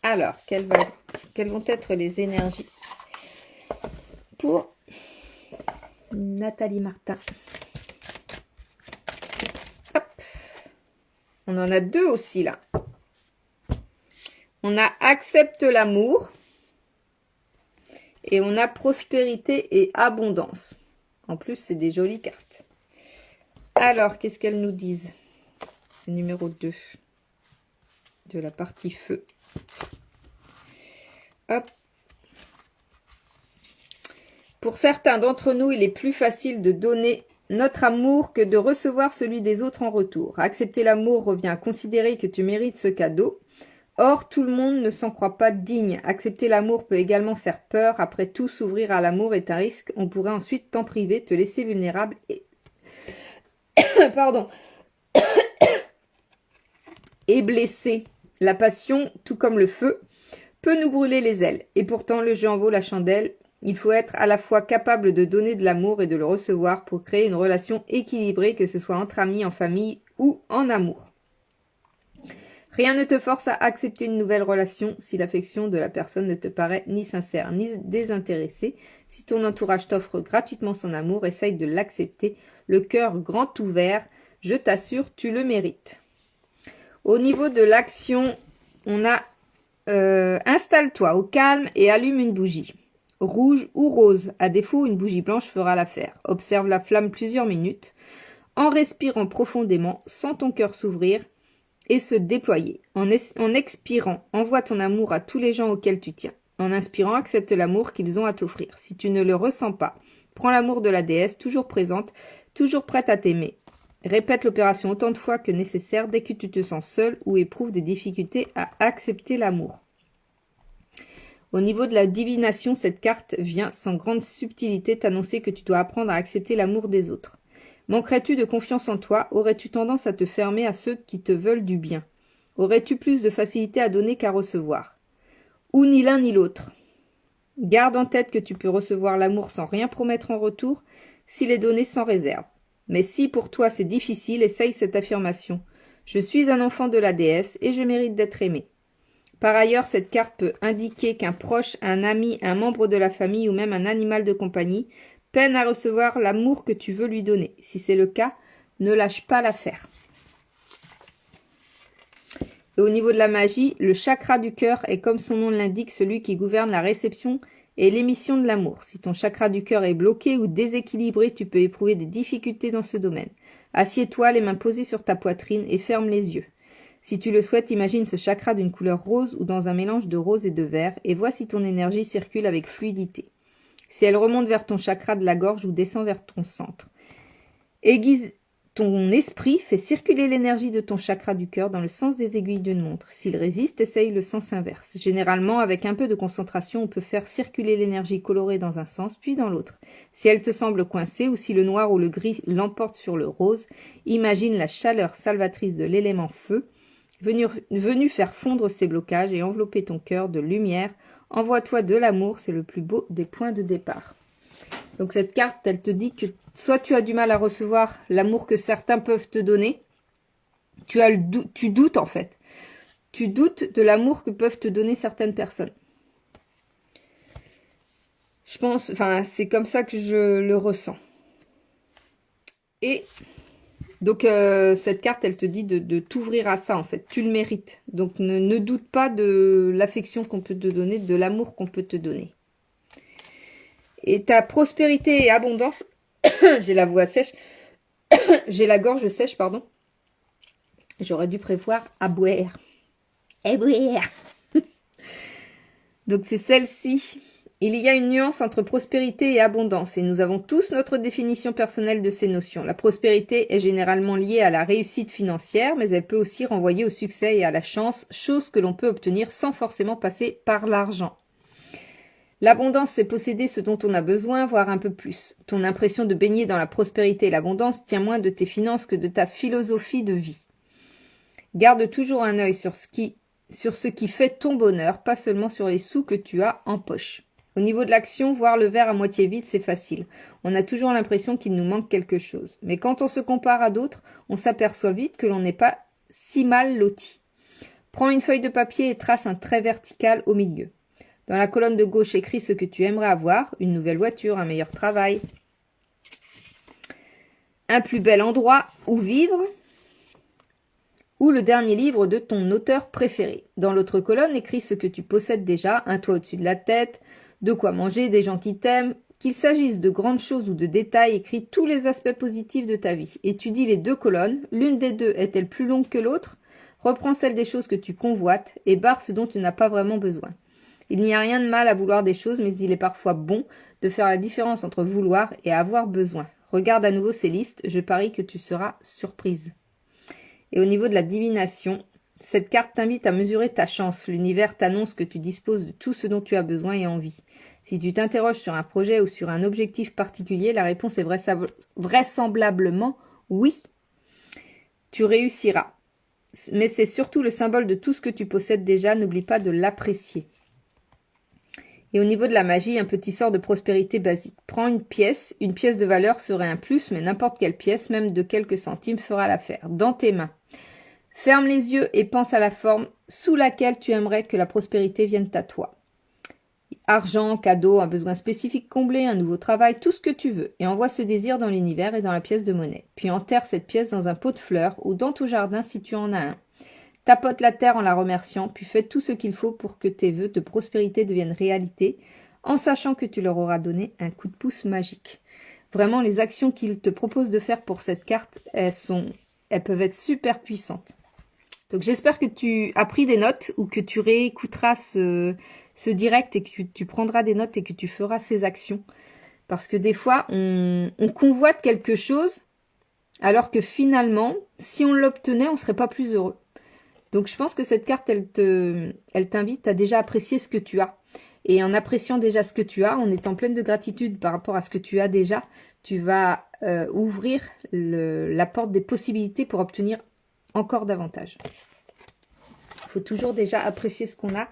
Alors, quelles vont être les énergies pour Nathalie Martin? Hop. On en a deux aussi là. On a accepte l'amour et on a prospérité et abondance. En plus, c'est des jolies cartes. Alors, qu'est-ce qu'elles nous disent? Le numéro 2 de la partie feu. Hop. Pour certains d'entre nous, il est plus facile de donner notre amour que de recevoir celui des autres en retour. Accepter l'amour revient à considérer que tu mérites ce cadeau. Or, tout le monde ne s'en croit pas digne. Accepter l'amour peut également faire peur. Après tout, s'ouvrir à l'amour est un risque. On pourrait ensuite t'en priver, te laisser vulnérable et... Pardon. Et blessé. La passion, tout comme le feu, peut nous brûler les ailes. Et pourtant, le jeu en vaut la chandelle. Il faut être à la fois capable de donner de l'amour et de le recevoir pour créer une relation équilibrée, que ce soit entre amis, en famille ou en amour. Rien ne te force à accepter une nouvelle relation si l'affection de la personne ne te paraît ni sincère ni désintéressée. Si ton entourage t'offre gratuitement son amour, essaye de l'accepter, le cœur grand ouvert. Je t'assure, tu le mérites. Au niveau de l'action, on a installe-toi au calme et allume une bougie. Rouge ou rose. À défaut, une bougie blanche fera l'affaire. Observe la flamme plusieurs minutes. En respirant profondément, sens ton cœur s'ouvrir et se déployer. En expirant, envoie ton amour à tous les gens auxquels tu tiens. En inspirant, accepte l'amour qu'ils ont à t'offrir. Si tu ne le ressens pas, prends l'amour de la déesse, toujours présente, toujours prête à t'aimer. Répète l'opération autant de fois que nécessaire dès que tu te sens seul ou éprouves des difficultés à accepter l'amour. Au niveau de la divination, cette carte vient sans grande subtilité t'annoncer que tu dois apprendre à accepter l'amour des autres. Manquerais-tu de confiance en toi? Aurais-tu tendance à te fermer à ceux qui te veulent du bien? Aurais-tu plus de facilité à donner qu'à recevoir? Ou ni l'un ni l'autre? Garde en tête que tu peux recevoir l'amour sans rien promettre en retour, s'il est donné sans réserve. Mais si pour toi c'est difficile, essaye cette affirmation. Je suis un enfant de la déesse et je mérite d'être aimé. Par ailleurs, cette carte peut indiquer qu'un proche, un ami, un membre de la famille ou même un animal de compagnie peine à recevoir l'amour que tu veux lui donner. Si c'est le cas, ne lâche pas l'affaire. Et au niveau de la magie, le chakra du cœur est, comme son nom l'indique, celui qui gouverne la réception et l'émission de l'amour. Si ton chakra du cœur est bloqué ou déséquilibré, tu peux éprouver des difficultés dans ce domaine. Assieds-toi, les mains posées sur ta poitrine et ferme les yeux. Si tu le souhaites, imagine ce chakra d'une couleur rose ou dans un mélange de rose et de vert et vois si ton énergie circule avec fluidité. Si elle remonte vers ton chakra de la gorge ou descend vers ton centre. Aiguise ton esprit, fais circuler l'énergie de ton chakra du cœur dans le sens des aiguilles d'une montre. S'il résiste, essaye le sens inverse. Généralement, avec un peu de concentration, on peut faire circuler l'énergie colorée dans un sens puis dans l'autre. Si elle te semble coincée ou si le noir ou le gris l'emporte sur le rose, imagine la chaleur salvatrice de l'élément feu venu faire fondre ces blocages et envelopper ton cœur de lumière. Envoie-toi de l'amour, c'est le plus beau des points de départ. Donc cette carte, elle te dit que soit tu as du mal à recevoir l'amour que certains peuvent te donner, tu doutes en fait. Tu doutes de l'amour que peuvent te donner certaines personnes. Je pense, enfin c'est comme ça que je le ressens. Et donc cette carte, elle te dit de t'ouvrir à ça en fait. Tu le mérites. Donc ne doute pas de l'affection qu'on peut te donner, de l'amour qu'on peut te donner. Et ta prospérité et abondance, j'ai la voix sèche, j'ai la gorge sèche, pardon. J'aurais dû prévoir à boire. À boire. Donc c'est celle-ci. Il y a une nuance entre prospérité et abondance et nous avons tous notre définition personnelle de ces notions. La prospérité est généralement liée à la réussite financière, mais elle peut aussi renvoyer au succès et à la chance, chose que l'on peut obtenir sans forcément passer par l'argent. L'abondance, c'est posséder ce dont on a besoin, voire un peu plus. Ton impression de baigner dans la prospérité et l'abondance tient moins de tes finances que de ta philosophie de vie. Garde toujours un œil sur ce qui fait ton bonheur, pas seulement sur les sous que tu as en poche. Au niveau de l'action, voir le verre à moitié vide, c'est facile. On a toujours l'impression qu'il nous manque quelque chose. Mais quand on se compare à d'autres, on s'aperçoit vite que l'on n'est pas si mal loti. Prends une feuille de papier et trace un trait vertical au milieu. Dans la colonne de gauche, écris ce que tu aimerais avoir, une nouvelle voiture, un meilleur travail, un plus bel endroit où vivre, ou le dernier livre de ton auteur préféré. Dans l'autre colonne, écris ce que tu possèdes déjà, un toit au-dessus de la tête, de quoi manger, des gens qui t'aiment. Qu'il s'agisse de grandes choses ou de détails, écris tous les aspects positifs de ta vie. Étudie les deux colonnes, l'une des deux est-elle plus longue que l'autre? Reprends celle des choses que tu convoites et barre ce dont tu n'as pas vraiment besoin. Il n'y a rien de mal à vouloir des choses, mais il est parfois bon de faire la différence entre vouloir et avoir besoin. Regarde à nouveau ces listes, je parie que tu seras surprise. Et au niveau de la divination, cette carte t'invite à mesurer ta chance. L'univers t'annonce que tu disposes de tout ce dont tu as besoin et envie. Si tu t'interroges sur un projet ou sur un objectif particulier, la réponse est vraisemblablement oui. Tu réussiras. Mais c'est surtout le symbole de tout ce que tu possèdes déjà, n'oublie pas de l'apprécier. Et au niveau de la magie, un petit sort de prospérité basique. Prends une pièce de valeur serait un plus, mais n'importe quelle pièce, même de quelques centimes, fera l'affaire. Dans tes mains. Ferme les yeux et pense à la forme sous laquelle tu aimerais que la prospérité vienne à toi. Argent, cadeau, un besoin spécifique comblé, un nouveau travail, tout ce que tu veux. Et envoie ce désir dans l'univers et dans la pièce de monnaie. Puis enterre cette pièce dans un pot de fleurs ou dans ton jardin si tu en as un. Tapote la terre en la remerciant, puis fais tout ce qu'il faut pour que tes vœux de prospérité deviennent réalité, en sachant que tu leur auras donné un coup de pouce magique. Vraiment, les actions qu'il te propose de faire pour cette carte, elles peuvent être super puissantes. Donc j'espère que tu as pris des notes ou que tu réécouteras ce direct et que tu prendras des notes et que tu feras ces actions. Parce que des fois, on convoite quelque chose alors que finalement, si on l'obtenait, on ne serait pas plus heureux. Donc je pense que cette carte, elle t'invite à déjà apprécier ce que tu as. Et en appréciant déjà ce que tu as, en étant pleine de gratitude par rapport à ce que tu as déjà, tu vas ouvrir la porte des possibilités pour obtenir encore davantage. Il faut toujours déjà apprécier ce qu'on a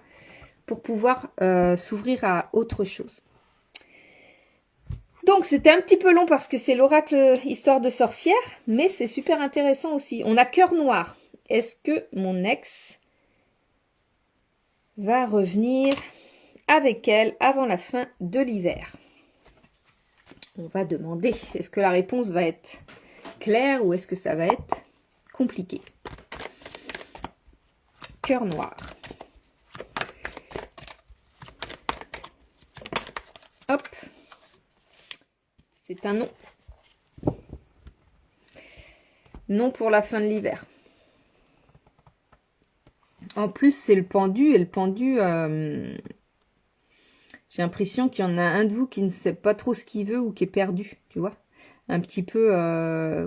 pour pouvoir s'ouvrir à autre chose. Donc c'était un petit peu long parce que c'est l'oracle histoire de sorcière, mais c'est super intéressant aussi. On a cœur noir. Est-ce que mon ex va revenir avec elle avant la fin de l'hiver? On va demander, est-ce que la réponse va être claire ou est-ce que ça va être compliqué? Cœur noir. Hop. C'est un non. Non pour la fin de l'hiver. En plus, c'est le pendu. Et le pendu, j'ai l'impression qu'il y en a un de vous qui ne sait pas trop ce qu'il veut ou qui est perdu, tu vois. Un petit peu,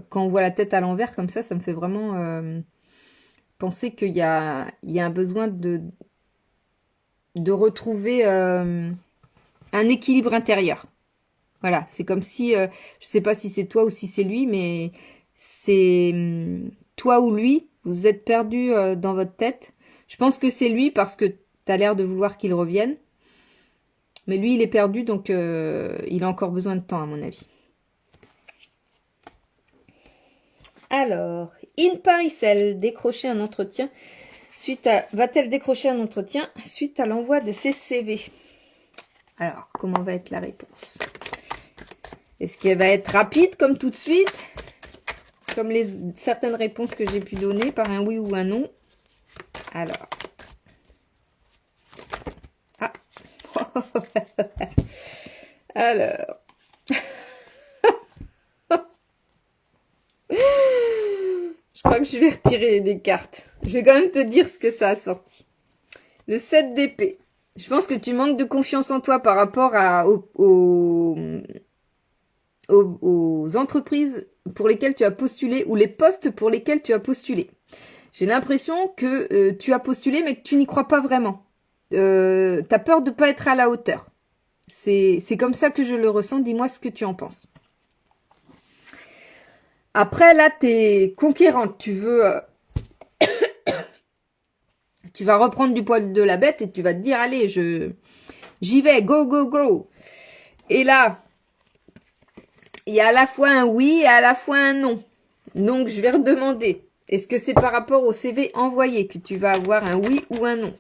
quand on voit la tête à l'envers comme ça me fait vraiment penser qu'il y a un besoin de retrouver un équilibre intérieur. Voilà, c'est comme si, je sais pas si c'est toi ou si c'est lui, mais c'est toi ou lui, vous êtes perdu dans votre tête. Je pense que c'est lui parce que tu as l'air de vouloir qu'il revienne. Mais lui, il est perdu, donc il a encore besoin de temps, à mon avis. Alors, In Paricel, décrocher un entretien va-t-elle décrocher un entretien suite à l'envoi de ses CV? Alors, comment va être la réponse? Est-ce qu'elle va être rapide comme tout de suite? Comme certaines réponses que j'ai pu donner par un oui ou un non? Alors. Ah. Alors. Je crois que je vais retirer des cartes. Je vais quand même te dire ce que ça a sorti. Le 7 d'épée. Je pense que tu manques de confiance en toi par rapport aux entreprises pour lesquelles tu as postulé ou les postes pour lesquels tu as postulé. J'ai l'impression que tu as postulé mais que tu n'y crois pas vraiment. T'as peur de pas être à la hauteur. C'est comme ça que je le ressens. Dis-moi ce que tu en penses. Après, là, t'es conquérante. Tu veux... tu vas reprendre du poil de la bête et tu vas te dire, allez, j'y vais, go, go, go. Et là, il y a à la fois un oui et à la fois un non. Donc, je vais redemander. Est-ce que c'est par rapport au CV envoyé que tu vas avoir un oui ou un non?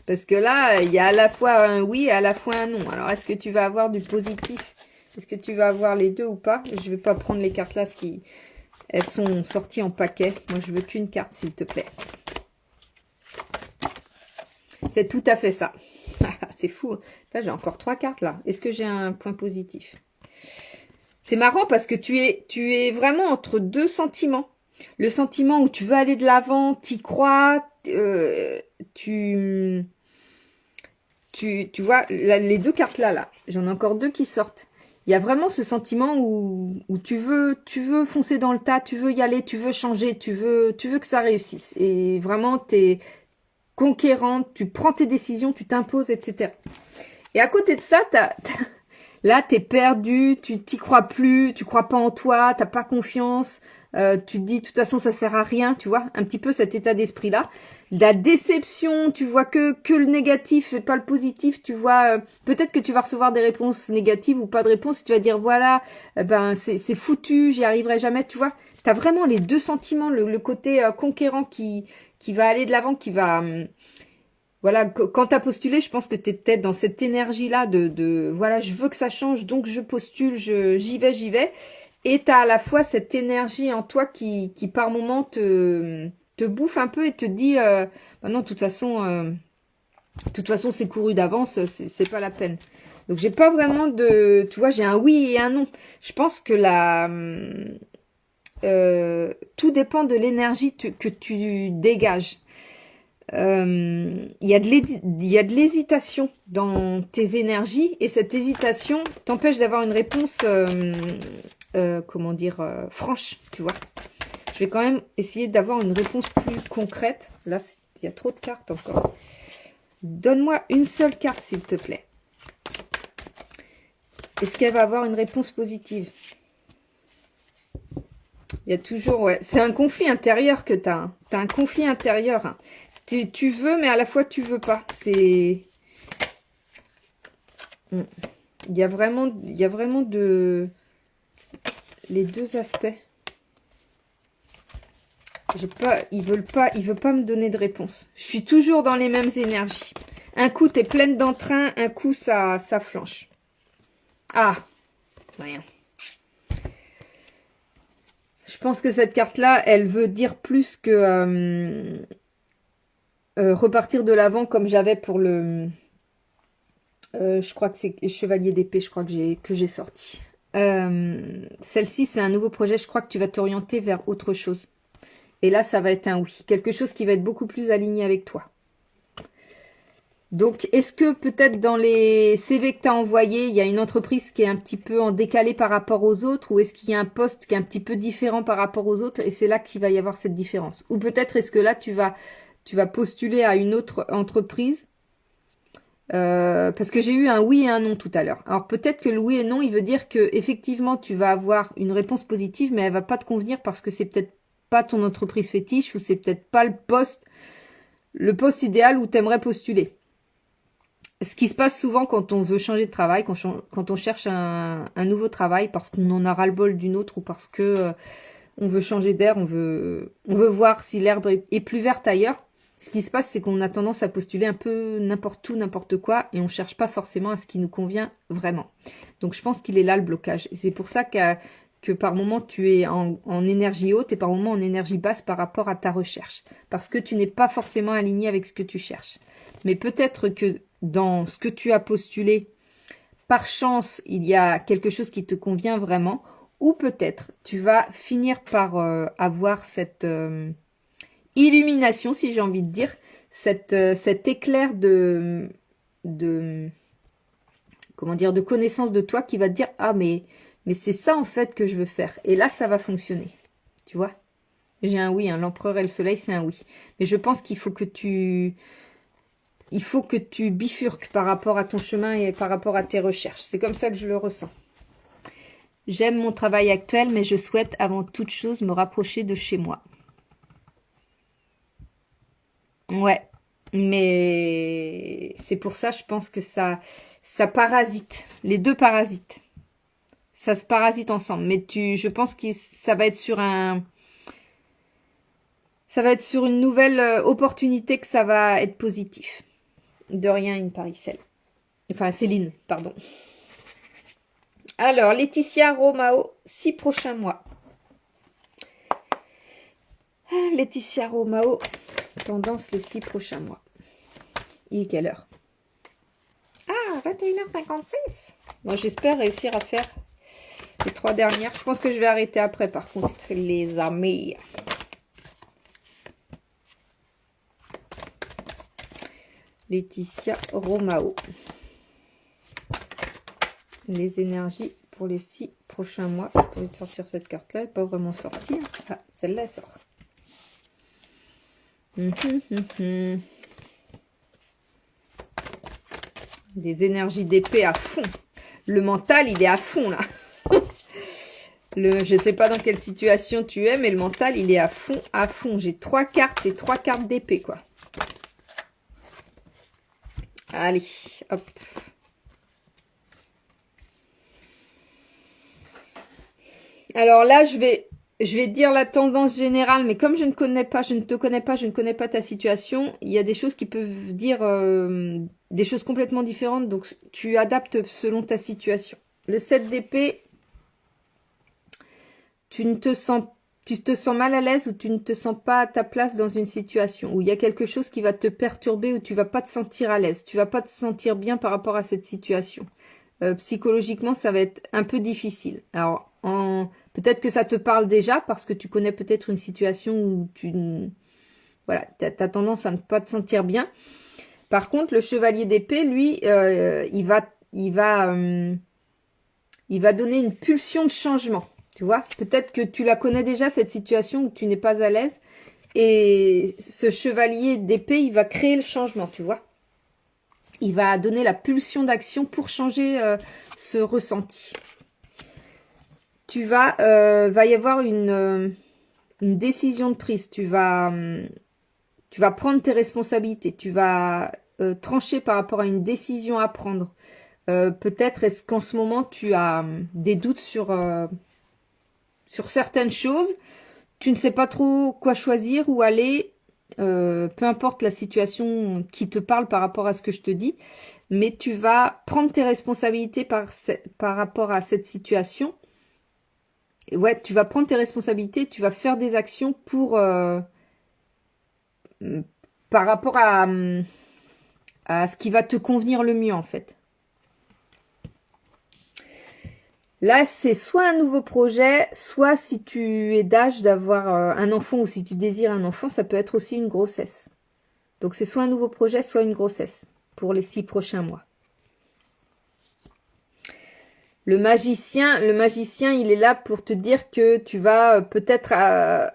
Parce que là, il y a à la fois un oui et à la fois un non. Alors, est-ce que tu vas avoir du positif? Est-ce que tu vas avoir les deux ou pas? Je vais pas prendre les cartes là, elles sont sorties en paquet. Moi, je veux qu'une carte, s'il te plaît. C'est tout à fait ça. C'est fou. J'ai encore 3 cartes là. Est-ce que j'ai un point positif? C'est marrant parce que tu es vraiment entre deux sentiments. Le sentiment où tu veux aller de l'avant, t'y crois, tu vois, les deux cartes là, j'en ai encore 2 qui sortent. Il y a vraiment ce sentiment où tu veux foncer dans le tas, tu veux y aller, tu veux changer, tu veux que ça réussisse. Et vraiment, t'es conquérante, tu prends tes décisions, tu t'imposes, etc. Et à côté de ça, là, t'es perdu, tu t'y crois plus, tu crois pas en toi, t'as pas confiance, tu te dis, de toute façon, ça sert à rien, tu vois, un petit peu cet état d'esprit-là. La déception, tu vois que le négatif et pas le positif, tu vois, peut-être que tu vas recevoir des réponses négatives ou pas de réponses, tu vas dire, voilà, c'est foutu, j'y arriverai jamais, tu vois. T'as vraiment les deux sentiments, le côté conquérant qui va aller de l'avant, qui va... voilà, quand t'as postulé, je pense que t'es peut-être dans cette énergie-là de voilà, je veux que ça change, donc je postule, j'y vais. Et t'as à la fois cette énergie en toi qui par moment te te bouffe un peu et te dit bah non, de toute façon c'est couru d'avance, c'est pas la peine. Donc j'ai pas vraiment de, tu vois, j'ai un oui et un non. Je pense que tout dépend de l'énergie que tu dégages. Il y a de l'hésitation dans tes énergies et cette hésitation t'empêche d'avoir une réponse, comment dire, franche, tu vois. Je vais quand même essayer d'avoir une réponse plus concrète. Là, il y a trop de cartes encore. Donne-moi une seule carte, s'il te plaît. Est-ce qu'elle va avoir une réponse positive? Il y a toujours, ouais, c'est un conflit intérieur que tu as. Tu as un conflit intérieur. Hein. Tu veux, mais à la fois tu veux pas. C'est... Il y a vraiment de... les deux aspects. Il veut pas me donner de réponse. Je suis toujours dans les mêmes énergies. Un coup, tu es pleine d'entrain, un coup, ça flanche. Ah, rien. Je pense que cette carte-là, elle veut dire plus que repartir de l'avant comme j'avais pour le... je crois que c'est Chevalier d'épée, je crois que j'ai sorti. Celle-ci, c'est un nouveau projet. Je crois que tu vas t'orienter vers autre chose. Et là, ça va être un oui. Quelque chose qui va être beaucoup plus aligné avec toi. Donc, est-ce que peut-être dans les CV que tu as envoyés, il y a une entreprise qui est un petit peu en décalé par rapport aux autres, ou est-ce qu'il y a un poste qui est un petit peu différent par rapport aux autres et c'est là qu'il va y avoir cette différence? Ou peut-être est-ce que là, tu vas postuler à une autre entreprise parce que j'ai eu un oui et un non tout à l'heure. Alors peut-être que le oui et non, il veut dire que effectivement tu vas avoir une réponse positive, mais elle va pas te convenir parce que c'est peut-être pas ton entreprise fétiche ou c'est peut-être pas le poste idéal où tu aimerais postuler. Ce qui se passe souvent quand on veut changer de travail, quand on cherche un nouveau travail parce qu'on en a ras-le-bol d'une autre ou parce que on veut changer d'air, on veut voir si l'herbe est plus verte ailleurs. Ce qui se passe, c'est qu'on a tendance à postuler un peu n'importe où, n'importe quoi, et on cherche pas forcément à ce qui nous convient vraiment. Donc je pense qu'il est là le blocage. Et c'est pour ça que par moment tu es en énergie haute et par moment en énergie basse par rapport à ta recherche. Parce que tu n'es pas forcément aligné avec ce que tu cherches. Mais peut-être que dans ce que tu as postulé, par chance, il y a quelque chose qui te convient vraiment. Ou peut-être tu vas finir par avoir cette... illumination, si j'ai envie de dire, cet éclair de comment dire, de connaissance de toi qui va te dire ah mais c'est ça en fait que je veux faire et là ça va fonctionner, tu vois. J'ai un oui, hein, l'empereur et le soleil c'est un oui, mais je pense qu'il faut que tu bifurques par rapport à ton chemin et par rapport à tes recherches. C'est comme ça que je le ressens. J'aime mon travail actuel, mais je souhaite avant toute chose me rapprocher de chez moi. Ouais, mais c'est pour ça, je pense que ça parasite. Les deux parasites. Ça se parasite ensemble. Mais je pense que ça va être sur une nouvelle opportunité que ça va être positif. De rien, une Paricelle. Enfin, Céline, pardon. Alors, Laetitia Romao, 6 prochains mois. Laetitia Romao, tendance les 6 prochains mois. Il est quelle heure? Ah, 21h56. Moi, j'espère réussir à faire les 3 dernières. Je pense que je vais arrêter après, par contre, les amis. Laetitia Romao. Les énergies pour les 6 prochains mois. Je pourrais te sortir cette carte-là. Elle n'est pas vraiment sortie. Ah, celle-là, elle sort. Des énergies d'épée à fond. Le mental, il est à fond, là. Je sais pas dans quelle situation tu es, mais le mental, il est à fond, à fond. J'ai 3 cartes et 3 cartes d'épée, quoi. Allez, hop. Alors là, je vais dire la tendance générale, mais comme je ne te connais pas, je ne connais pas ta situation, il y a des choses qui peuvent dire des choses complètement différentes, donc tu adaptes selon ta situation. Le 7 d'épée, tu ne te sens tu te sens mal à l'aise ou tu ne te sens pas à ta place dans une situation, où il y a quelque chose qui va te perturber, où tu vas pas te sentir à l'aise, tu vas pas te sentir bien par rapport à cette situation. Psychologiquement, ça va être un peu difficile. Alors, peut-être que ça te parle déjà, parce que tu connais peut-être une situation où voilà, t'as tendance à ne pas te sentir bien. Par contre, le chevalier d'épée, lui, il va donner une pulsion de changement. Tu vois, peut-être que tu la connais déjà, cette situation où tu n'es pas à l'aise. Et ce chevalier d'épée, il va créer le changement, tu vois. Il va donner la pulsion d'action pour changer ce ressenti. Va y avoir une décision de prise. Tu vas prendre tes responsabilités. Tu vas trancher par rapport à une décision à prendre. Peut-être est-ce qu'en ce moment, tu as des doutes sur certaines choses, tu ne sais pas trop quoi choisir, où aller, peu importe la situation qui te parle par rapport à ce que je te dis, mais tu vas prendre tes responsabilités par rapport à cette situation. Ouais, tu vas prendre tes responsabilités, tu vas faire des actions pour par rapport à ce qui va te convenir le mieux en fait. Là, c'est soit un nouveau projet, soit si tu es d'âge d'avoir un enfant ou si tu désires un enfant, ça peut être aussi une grossesse. Donc, c'est soit un nouveau projet, soit une grossesse pour les 6 prochains mois. Le magicien, il est là pour te dire que tu vas peut-être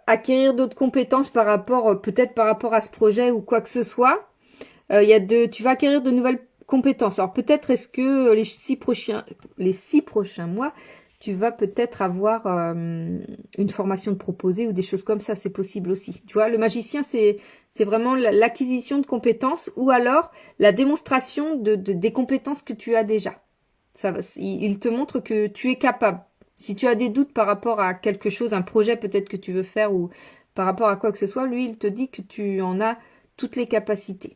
acquérir d'autres compétences peut-être par rapport à ce projet ou quoi que ce soit. Tu vas acquérir de nouvelles compétences. Alors peut-être est-ce que les 6 prochains mois, tu vas peut-être avoir une formation de proposée ou des choses comme ça, c'est possible aussi. Tu vois, le magicien, c'est vraiment l'acquisition de compétences ou alors la démonstration des compétences que tu as déjà. Il te montre que tu es capable. Si tu as des doutes par rapport à quelque chose, un projet peut-être que tu veux faire ou par rapport à quoi que ce soit, lui, il te dit que tu en as toutes les capacités.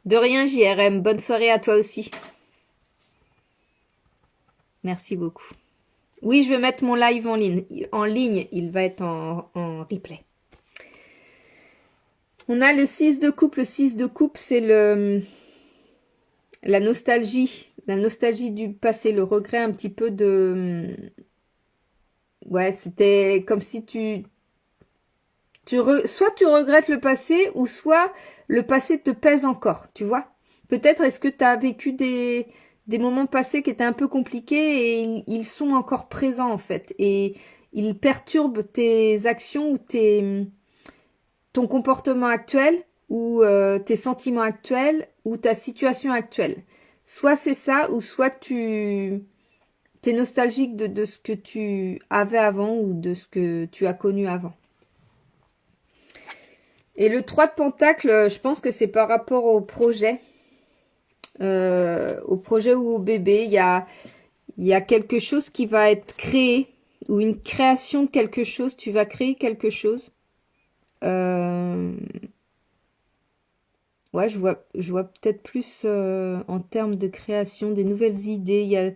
De rien, JRM. Bonne soirée à toi aussi. Merci beaucoup. Oui, je vais mettre mon live en ligne. Il va être en replay. On a le 6 de coupe. Le 6 de coupe, c'est la nostalgie. La nostalgie du passé, le regret un petit peu de... Ouais, c'était comme si soit tu regrettes le passé, ou soit le passé te pèse encore, tu vois. Peut-être est-ce que tu as vécu des moments passés qui étaient un peu compliqués et ils sont encore présents en fait. Et ils perturbent tes actions ou ton comportement actuel ou tes sentiments actuels ou ta situation actuelle. Soit c'est ça, ou soit t'es nostalgique de ce que tu avais avant ou de ce que tu as connu avant. Et le 3 de Pentacle, je pense que c'est par rapport au projet. Au projet ou au bébé. Il y a quelque chose qui va être créé. Ou une création de quelque chose. Tu vas créer quelque chose. Ouais, je vois peut-être plus en termes de création, des nouvelles idées. Il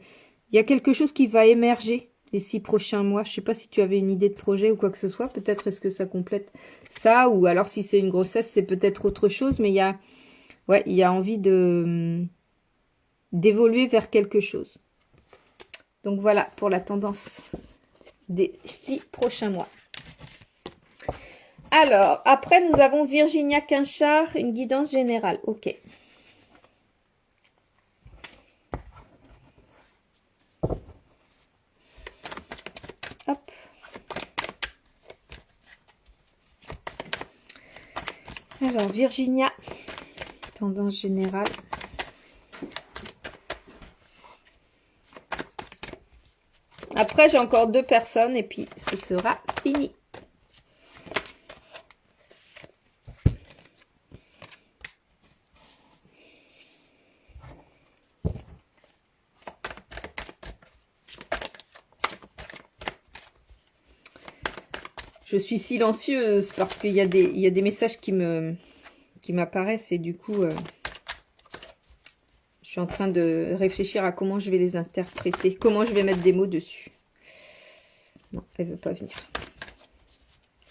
y a quelque chose qui va émerger les 6 prochains mois. Je sais pas si tu avais une idée de projet ou quoi que ce soit. Peut-être est-ce que ça complète ça, ou alors si c'est une grossesse, c'est peut-être autre chose. Mais il y a envie d'évoluer vers quelque chose. Donc voilà pour la tendance des 6 prochains mois. Alors, après, nous avons Virginia Quinchard, une guidance générale. Ok. Hop. Alors, Virginia, tendance générale. Après, j'ai encore 2 personnes et puis ce sera fini. Je suis silencieuse parce qu'il y a des messages qui m'apparaissent et du coup, je suis en train de réfléchir à comment je vais les interpréter, comment je vais mettre des mots dessus. Non, elle veut pas venir.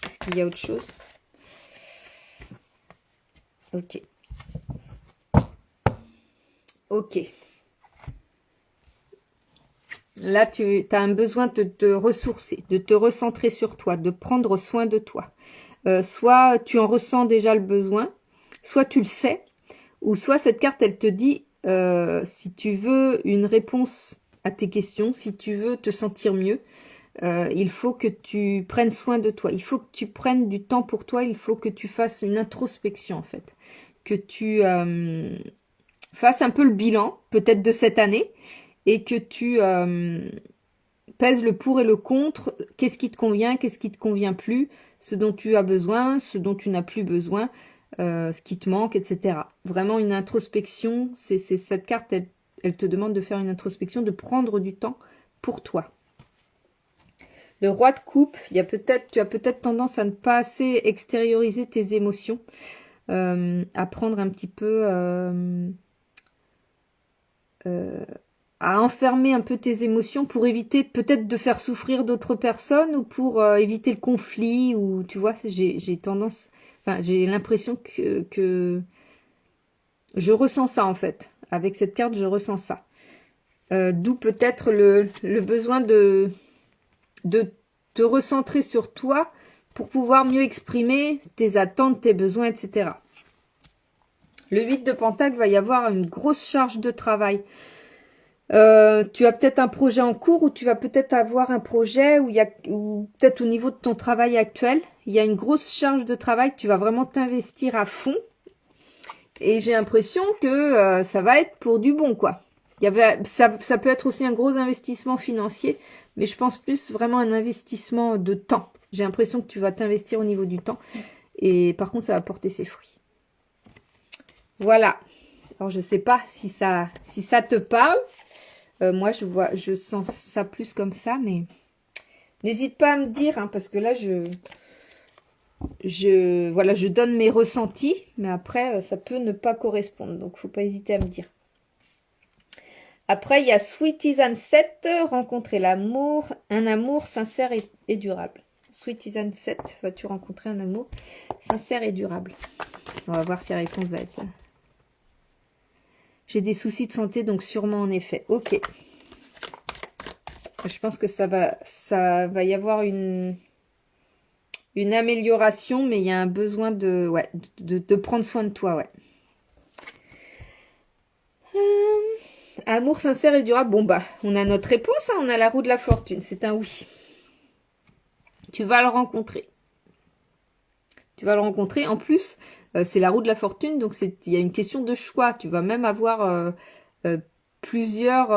Est-ce qu'il y a autre chose? Ok. Ok. Là, tu as un besoin de te ressourcer, de te recentrer sur toi, de prendre soin de toi. Soit tu en ressens déjà le besoin, soit tu le sais, ou soit cette carte, elle te dit, si tu veux une réponse à tes questions, si tu veux te sentir mieux, il faut que tu prennes soin de toi. Il faut que tu prennes du temps pour toi. Il faut que tu fasses une introspection, en fait. Que tu fasses un peu le bilan, peut-être de cette année, et que tu pèses le pour et le contre. Qu'est-ce qui te convient, qu'est-ce qui te convient plus, ce dont tu as besoin, ce dont tu n'as plus besoin, ce qui te manque, etc. Vraiment une introspection. C'est cette carte, elle te demande de faire une introspection, de prendre du temps pour toi. Le roi de coupe, tu as peut-être tendance à ne pas assez extérioriser tes émotions, à prendre un petit peu, à enfermer un peu tes émotions pour éviter peut-être de faire souffrir d'autres personnes ou pour éviter le conflit, ou tu vois, j'ai l'impression que je ressens ça en fait. Avec cette carte, je ressens ça. D'où peut-être le besoin de te recentrer sur toi pour pouvoir mieux exprimer tes attentes, tes besoins, etc. Le 8 de Pentacle, va y avoir une grosse charge de travail. Tu as peut-être un projet en cours, ou tu vas peut-être avoir un projet ou peut-être au niveau de ton travail actuel, il y a une grosse charge de travail, tu vas vraiment t'investir à fond. Et j'ai l'impression que ça va être pour du bon, quoi. Ça peut être aussi un gros investissement financier, mais je pense plus vraiment un investissement de temps. J'ai l'impression que tu vas t'investir au niveau du temps. Et par contre, ça va porter ses fruits. Voilà. Alors, je sais pas si ça te parle. Moi, je sens ça plus comme ça, mais n'hésite pas à me dire, hein, parce que là, voilà, je donne mes ressentis, mais après, ça peut ne pas correspondre. Donc, faut pas hésiter à me dire. Après, il y a Sweeties and Set, rencontrer l'amour, un amour sincère et durable. Sweeties and Set, vas-tu rencontrer un amour sincère et durable? On va voir si la réponse va être... J'ai des soucis de santé, donc sûrement en effet. Ok. Je pense que ça va y avoir une amélioration, mais il y a un besoin de prendre soin de toi, ouais. Amour sincère et durable. Bon, bah, on a notre réponse, hein, on a la roue de la fortune. C'est un oui. Tu vas le rencontrer. Tu vas le rencontrer. En plus, c'est la roue de la fortune, donc il y a une question de choix. Tu vas même avoir plusieurs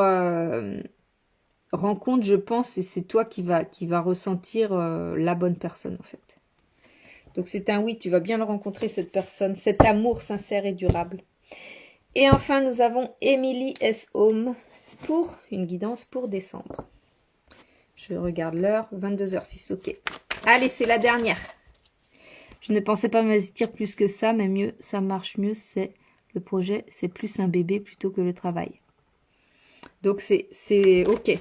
rencontres, je pense, et c'est toi qui va ressentir la bonne personne, en fait. Donc, c'est un oui, tu vas bien le rencontrer, cette personne, cet amour sincère et durable. Et enfin, nous avons Emily S. Home pour une guidance pour décembre. Je regarde l'heure, 22h06, ok. Allez, c'est la dernière. Je ne pensais pas m'investir plus que ça, mais mieux, ça marche mieux, c'est le projet, c'est plus un bébé plutôt que le travail. Donc, c'est ok.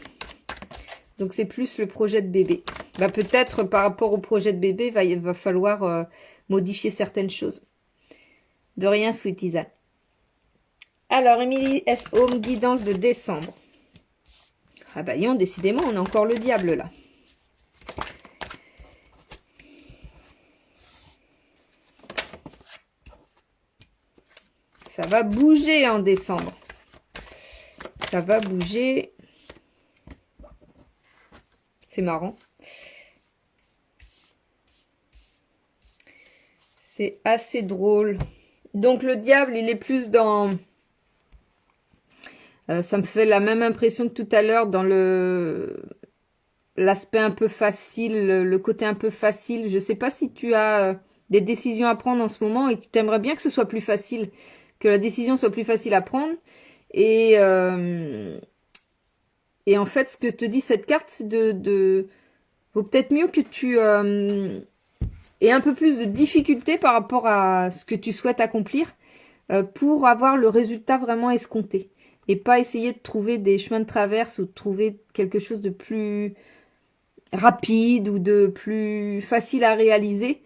Donc, c'est plus le projet de bébé. Bah, peut-être par rapport au projet de bébé, il va falloir modifier certaines choses. De rien, Sweetie Anne. Alors, Emily S. Home, guidance de décembre. Ah bah, décidément, on a encore le diable, là. Ça va bouger en décembre. Ça va bouger. C'est marrant. C'est assez drôle. Donc, le diable, il est plus dans... ça me fait la même impression que tout à l'heure dans l'aspect un peu facile, le côté un peu facile. Je sais pas si tu as des décisions à prendre en ce moment et que tu aimerais bien que ce soit plus facile, que la décision soit plus facile à prendre. Et en fait, ce que te dit cette carte, c'est vaut peut-être mieux que tu aies un peu plus de difficultés par rapport à ce que tu souhaites accomplir pour avoir le résultat vraiment escompté. et pas essayer de trouver des chemins de traverse ou de trouver quelque chose de plus rapide ou de plus facile à réaliser,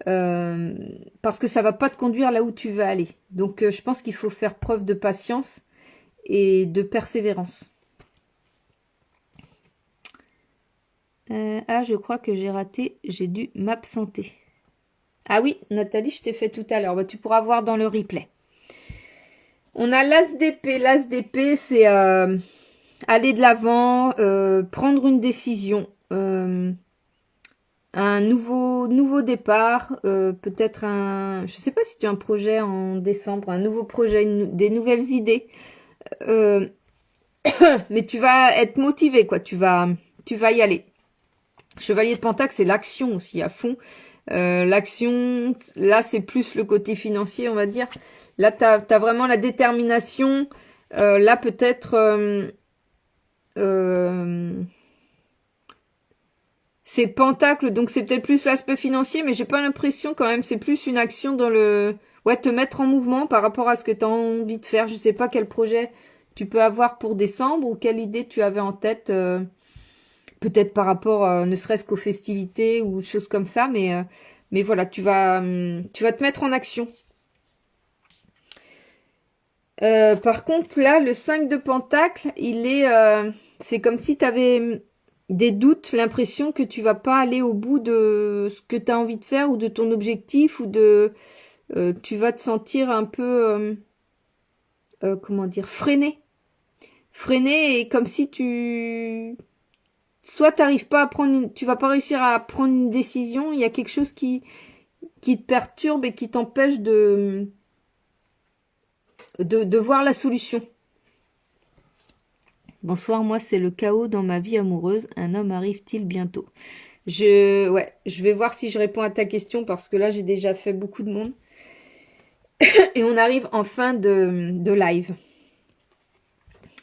parce que ça va pas te conduire là où tu veux aller. Donc je pense qu'il faut faire preuve de patience et de persévérance. Ah, je crois que j'ai raté, j'ai dû m'absenter. Ah oui, Nathalie, je t'ai fait tout à l'heure. Bah, tu pourras voir dans le replay. On a l'As d'épée. L'As d'épée, c'est aller de l'avant, prendre une décision, un nouveau départ, peut-être un... Je sais pas si tu as un projet en décembre, un nouveau projet, des nouvelles idées. Mais tu vas être motivé, quoi. Tu vas y aller. Chevalier de Pentacle, c'est l'action aussi à fond. L'action, là, c'est plus le côté financier, on va dire. Là, t'as vraiment la détermination. Là, peut-être... c'est Pentacle, donc c'est peut-être plus l'aspect financier, mais j'ai pas l'impression quand même. C'est plus une action dans le... Ouais, te mettre en mouvement par rapport à ce que tu as envie de faire. Je sais pas quel projet tu peux avoir pour décembre ou quelle idée tu avais en tête. Peut-être par rapport, ne serait-ce qu'aux festivités ou choses comme ça, mais voilà, tu vas te mettre en action. Par contre, là, le 5 de Pentacle, c'est comme si tu avais des doutes, l'impression que tu vas pas aller au bout de ce que tu as envie de faire ou de ton objectif ou tu vas te sentir un peu, comment dire, freiné et comme si soit t'arrives pas à tu vas pas réussir à prendre une décision, il y a quelque chose qui te perturbe et qui t'empêche de voir la solution. Bonsoir, moi c'est le chaos dans ma vie amoureuse. Un homme arrive-t-il bientôt? Je vais voir si je réponds à ta question parce que là j'ai déjà fait beaucoup de monde. Et on arrive en fin de live.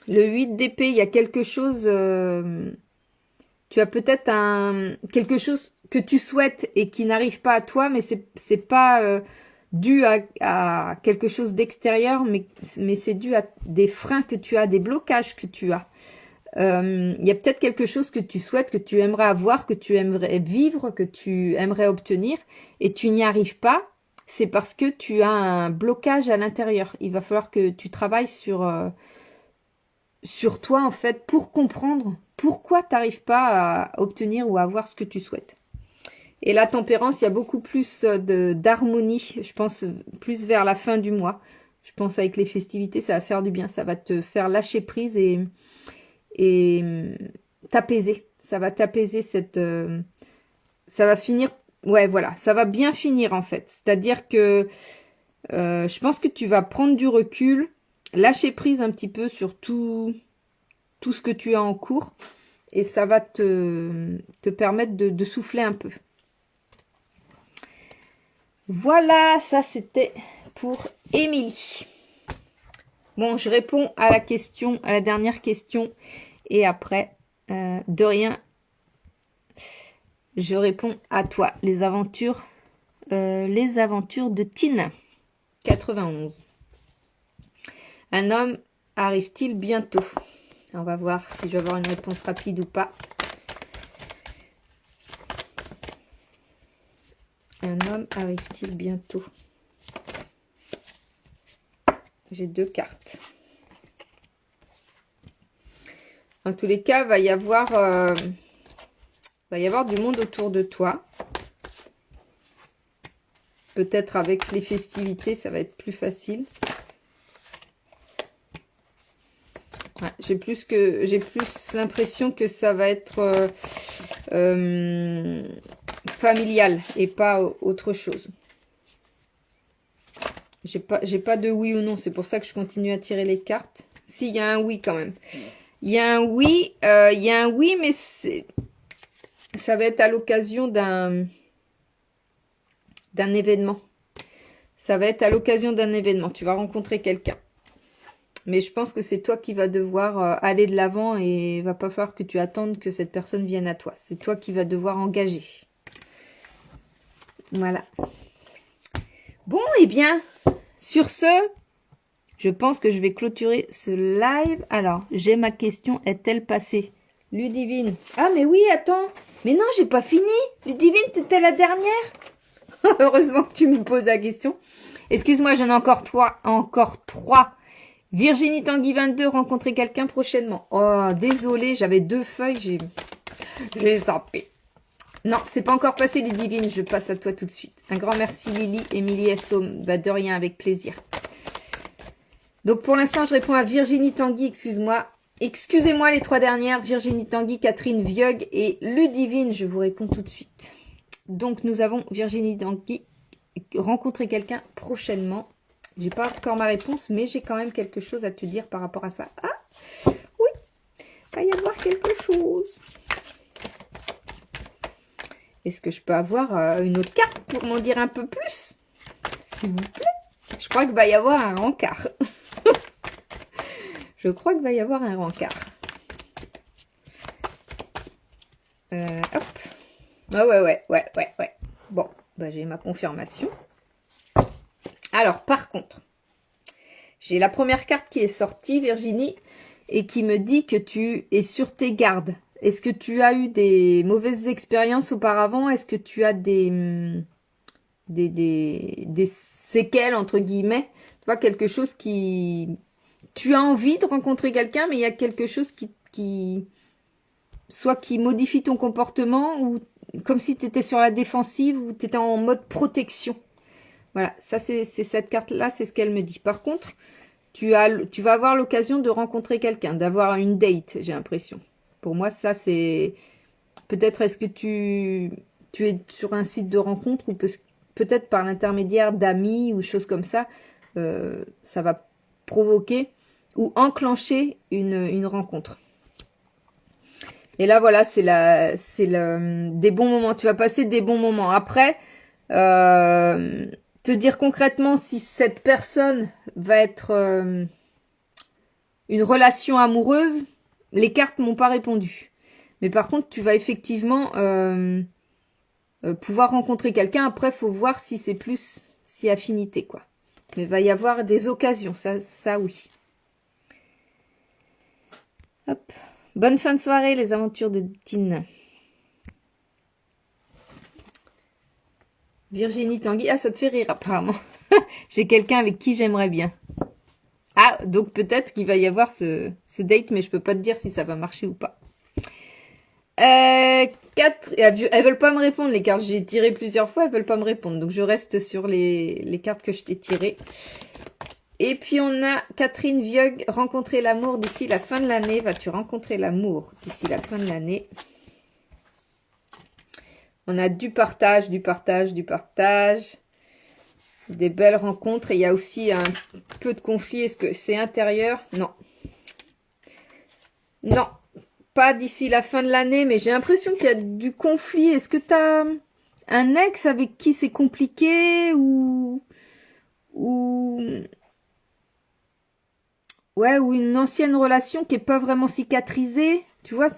Le 8 d'épée, il y a quelque chose... tu as peut-être quelque chose que tu souhaites et qui n'arrive pas à toi, mais c'est pas dû à quelque chose d'extérieur, mais c'est dû à des freins que tu as, des blocages que tu as. Il y a peut-être quelque chose que tu souhaites, que tu aimerais avoir, que tu aimerais vivre, que tu aimerais obtenir, et tu n'y arrives pas. C'est parce que tu as un blocage à l'intérieur. Il va falloir que tu travailles sur toi, en fait, pour comprendre pourquoi tu n'arrives pas à obtenir ou à avoir ce que tu souhaites. Et la tempérance, il y a beaucoup plus d'harmonie, je pense, plus vers la fin du mois. Je pense avec les festivités, ça va faire du bien. Ça va te faire lâcher prise et t'apaiser. Ça va t'apaiser ça va finir... Ouais, voilà, ça va bien finir en fait. C'est-à-dire que je pense que tu vas prendre du recul, lâcher prise un petit peu sur tout ce que tu as en cours et ça va te permettre de souffler un peu. Voilà, ça c'était pour Émilie. Bon, je réponds à la dernière question et après, de rien, je réponds à toi. Les aventures de Tine, 91. Un homme arrive-t-il bientôt? On va voir si je vais avoir une réponse rapide ou pas. Un homme arrive-t-il bientôt? J'ai 2 cartes. En tous les cas, va y avoir du monde autour de toi. Peut-être avec les festivités, ça va être plus facile. Ouais, j'ai plus l'impression que ça va être familial et pas autre chose. J'ai pas de oui ou non, c'est pour ça que je continue à tirer les cartes. Si, il y a un oui quand même. Il y a un oui, mais ça va être à l'occasion d'un événement. Ça va être à l'occasion d'un événement. Tu vas rencontrer quelqu'un. Mais je pense que c'est toi qui vas devoir aller de l'avant et il va pas falloir que tu attendes que cette personne vienne à toi. C'est toi qui vas devoir engager. Voilà. Bon, eh bien, sur ce, Je pense que je vais clôturer ce live. Alors, j'ai ma question. Est-elle passée? Ludivine. Ah, mais oui, attends. Mais non, j'ai pas fini. Ludivine, t'étais la dernière. Heureusement que tu me poses la question. Excuse-moi, j'en ai encore trois. Encore trois. Virginie Tanguy 22, rencontrer quelqu'un prochainement. Oh, désolée, j'avais 2 feuilles. J'ai zappé. Non, c'est pas encore passé, Ludivine. Je passe à toi tout de suite. Un grand merci, Lily. Émilie Essôme. Bah, de rien, avec plaisir. Donc pour l'instant, je réponds à Virginie Tanguy, excuse-moi. Excusez-moi les 3 dernières, Virginie Tanguy, Catherine Viog et Ludivine, je vous réponds tout de suite. Donc nous avons Virginie Tanguy, rencontrer quelqu'un prochainement. J'ai pas encore ma réponse, mais j'ai quand même quelque chose à te dire par rapport à ça. Ah, oui, il va y avoir quelque chose. Est-ce que je peux avoir une autre carte pour m'en dire un peu plus, s'il vous plaît? Je crois qu'il va y avoir un rencard. Je crois qu'il va y avoir un rencard. Hop. Ah ouais. Bon, bah, j'ai ma confirmation. Alors, par contre, j'ai la première carte qui est sortie, Virginie, et qui me dit que tu es sur tes gardes. Est-ce que tu as eu des mauvaises expériences auparavant? Est-ce que tu as des séquelles, entre guillemets? Tu vois, quelque chose qui... Tu as envie de rencontrer quelqu'un, mais il y a quelque chose soit qui modifie ton comportement, ou comme si tu étais sur la défensive, ou tu étais en mode protection. Voilà, ça c'est cette carte-là, c'est ce qu'elle me dit. Par contre, tu vas avoir l'occasion de rencontrer quelqu'un, d'avoir une date, j'ai l'impression. Pour moi, ça c'est... Peut-être est-ce que tu es sur un site de rencontre, ou peut-être par l'intermédiaire d'amis ou choses comme ça, ça va provoquer ou enclencher une rencontre. Et là, voilà, c'est des bons moments. Tu vas passer des bons moments. Après, te dire concrètement si cette personne va être une relation amoureuse, les cartes m'ont pas répondu. Mais par contre, tu vas effectivement pouvoir rencontrer quelqu'un. Après, faut voir si c'est plus si affinité, quoi. Mais il va y avoir des occasions, ça oui. Hop. Bonne fin de soirée, les aventures de Tine. Virginie Tanguy. Ah, ça te fait rire apparemment. J'ai quelqu'un avec qui j'aimerais bien. Ah, donc peut-être qu'il va y avoir ce date, mais je peux pas te dire si ça va marcher ou pas. 4... Elles veulent pas me répondre, les cartes. J'ai tiré plusieurs fois, elles veulent pas me répondre. Donc je reste sur les cartes que je t'ai tirées. Et puis on a Catherine Viog, rencontrer l'amour d'ici la fin de l'année. Vas-tu rencontrer l'amour d'ici la fin de l'année? On a du partage. Des belles rencontres. Et il y a aussi un peu de conflit. Est-ce que c'est intérieur? Non. Non. Pas d'ici la fin de l'année, mais j'ai l'impression qu'il y a du conflit. Est-ce que tu as un ex avec qui c'est compliqué ou une ancienne relation qui est pas vraiment cicatrisée, tu vois,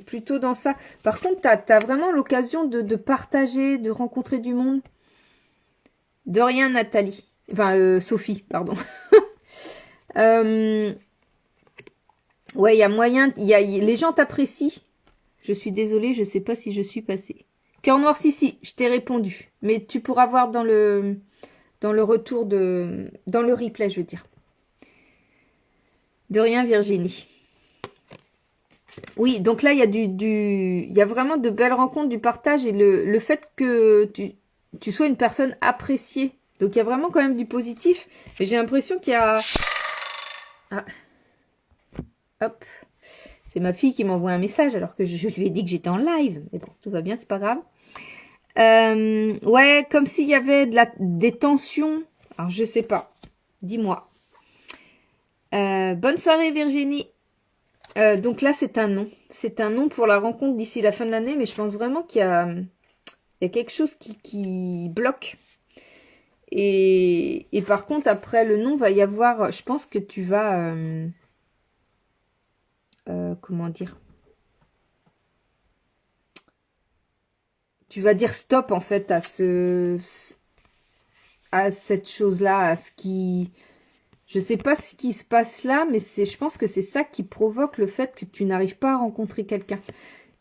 plutôt dans ça. Par contre, t'as vraiment l'occasion de partager, de rencontrer du monde. De rien, Nathalie. Enfin, Sophie, pardon. Ouais, il y a moyen, les gens t'apprécient. Je suis désolée, je sais pas si je suis passée. Cœur noir, si, je t'ai répondu. Mais tu pourras voir dans le retour dans le replay, je veux dire. De rien, Virginie. Oui, donc là, il y a il y a vraiment de belles rencontres, du partage et le fait que tu sois une personne appréciée. Donc, il y a vraiment quand même du positif. Mais j'ai l'impression qu'il y a... Ah. Hop. C'est ma fille qui m'envoie un message alors que je lui ai dit que j'étais en live. Mais bon, tout va bien, c'est pas grave. Ouais, comme s'il y avait des tensions. Alors, je sais pas. Dis-moi. Bonne soirée, Virginie. Donc là, c'est un non. C'est un non pour la rencontre d'ici la fin de l'année. Mais je pense vraiment qu'il y a quelque chose qui bloque. Et par contre, après le non, va y avoir... Je pense que tu vas... comment dire? Tu vas dire stop, en fait, à cette chose-là, à ce qui... Je sais pas ce qui se passe là, mais je pense que c'est ça qui provoque le fait que tu n'arrives pas à rencontrer quelqu'un.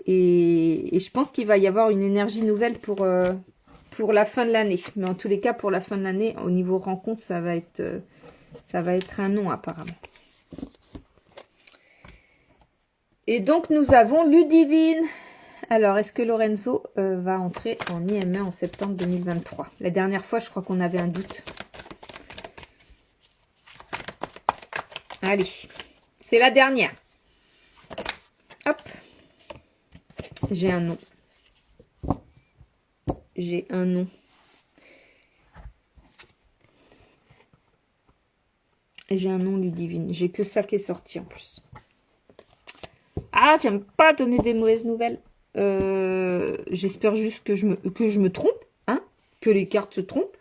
Et je pense qu'il va y avoir une énergie nouvelle pour la fin de l'année. Mais en tous les cas, pour la fin de l'année, au niveau rencontre, ça va être un non apparemment. Et donc, nous avons Ludivine. Alors, est-ce que Lorenzo va entrer en IME en septembre 2023? La dernière fois, je crois qu'on avait un doute. Allez, c'est la dernière. Hop. J'ai un nom. J'ai un nom. J'ai un nom, Ludivine. J'ai que ça qui est sorti en plus. Ah, j'aime pas donner des mauvaises nouvelles. J'espère juste que je me trompe, hein, que les cartes se trompent,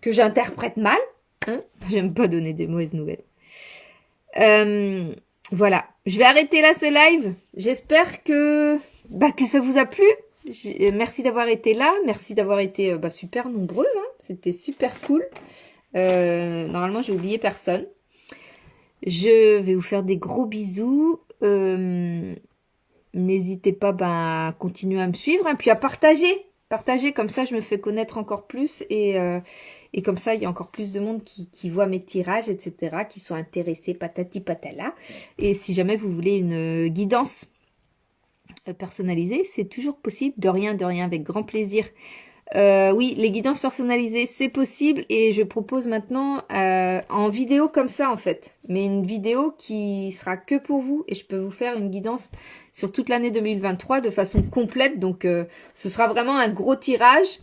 que j'interprète mal, hein. J'aime pas donner des mauvaises nouvelles. Voilà, je vais arrêter là ce live. J'espère que ça vous a plu. Merci d'avoir été là, merci d'avoir été super nombreuses, hein. C'était super cool. Normalement, j'ai oublié personne. Je vais vous faire des gros bisous. N'hésitez pas à continuer à me suivre, hein, puis à partager. Partager, comme ça je me fais connaître encore plus et comme ça il y a encore plus de monde qui voit mes tirages, etc., qui sont intéressés, patati patala. Et si jamais vous voulez une guidance personnalisée, c'est toujours possible, de rien, avec grand plaisir. Oui, les guidances personnalisées, c'est possible et je propose maintenant en vidéo comme ça en fait. Mais une vidéo qui sera que pour vous et je peux vous faire une guidance sur toute l'année 2023 de façon complète. Donc ce sera vraiment un gros tirage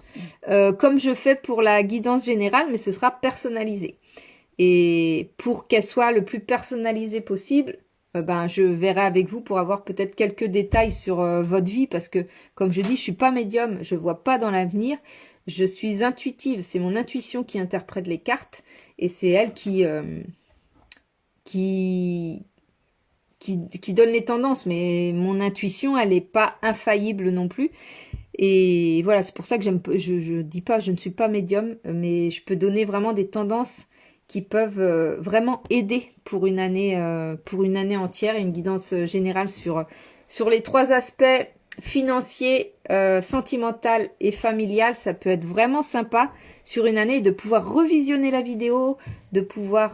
comme je fais pour la guidance générale, mais ce sera personnalisé. Et pour qu'elle soit le plus personnalisée possible, je verrai avec vous pour avoir peut-être quelques détails sur votre vie parce que, comme je dis, je suis pas médium, je vois pas dans l'avenir, je suis intuitive, c'est mon intuition qui interprète les cartes et c'est elle qui donne les tendances, mais mon intuition, elle est pas infaillible non plus. Et voilà, c'est pour ça que je dis pas, je ne suis pas médium, mais je peux donner vraiment des tendances qui peuvent vraiment aider pour une année entière, et une guidance générale sur les 3 aspects financier, sentimental et familial. Ça peut être vraiment sympa sur une année de pouvoir revisionner la vidéo, de pouvoir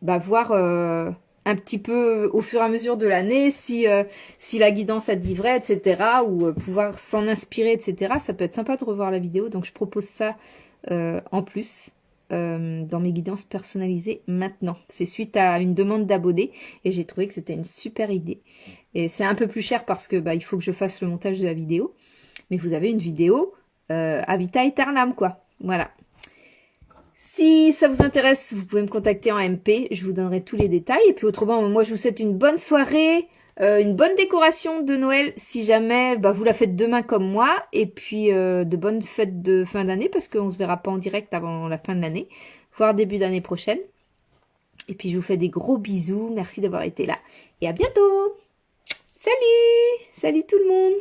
voir un petit peu au fur et à mesure de l'année si la guidance a dit vrai, etc., ou pouvoir s'en inspirer, etc. Ça peut être sympa de revoir la vidéo, donc je propose ça en plus dans mes guidances personnalisées maintenant. C'est suite à une demande d'abonnés et j'ai trouvé que c'était une super idée. Et c'est un peu plus cher parce que il faut que je fasse le montage de la vidéo, mais vous avez une vidéo à vita aeternam, quoi. Voilà. Si ça vous intéresse, vous pouvez me contacter en MP, je vous donnerai tous les détails. Et puis autrement, moi je vous souhaite une bonne soirée, une bonne décoration de Noël si jamais vous la faites demain comme moi. Et puis de bonnes fêtes de fin d'année parce qu'on ne se verra pas en direct avant la fin de l'année, voire début d'année prochaine. Et puis je vous fais des gros bisous, merci d'avoir été là. Et à bientôt. Salut tout le monde.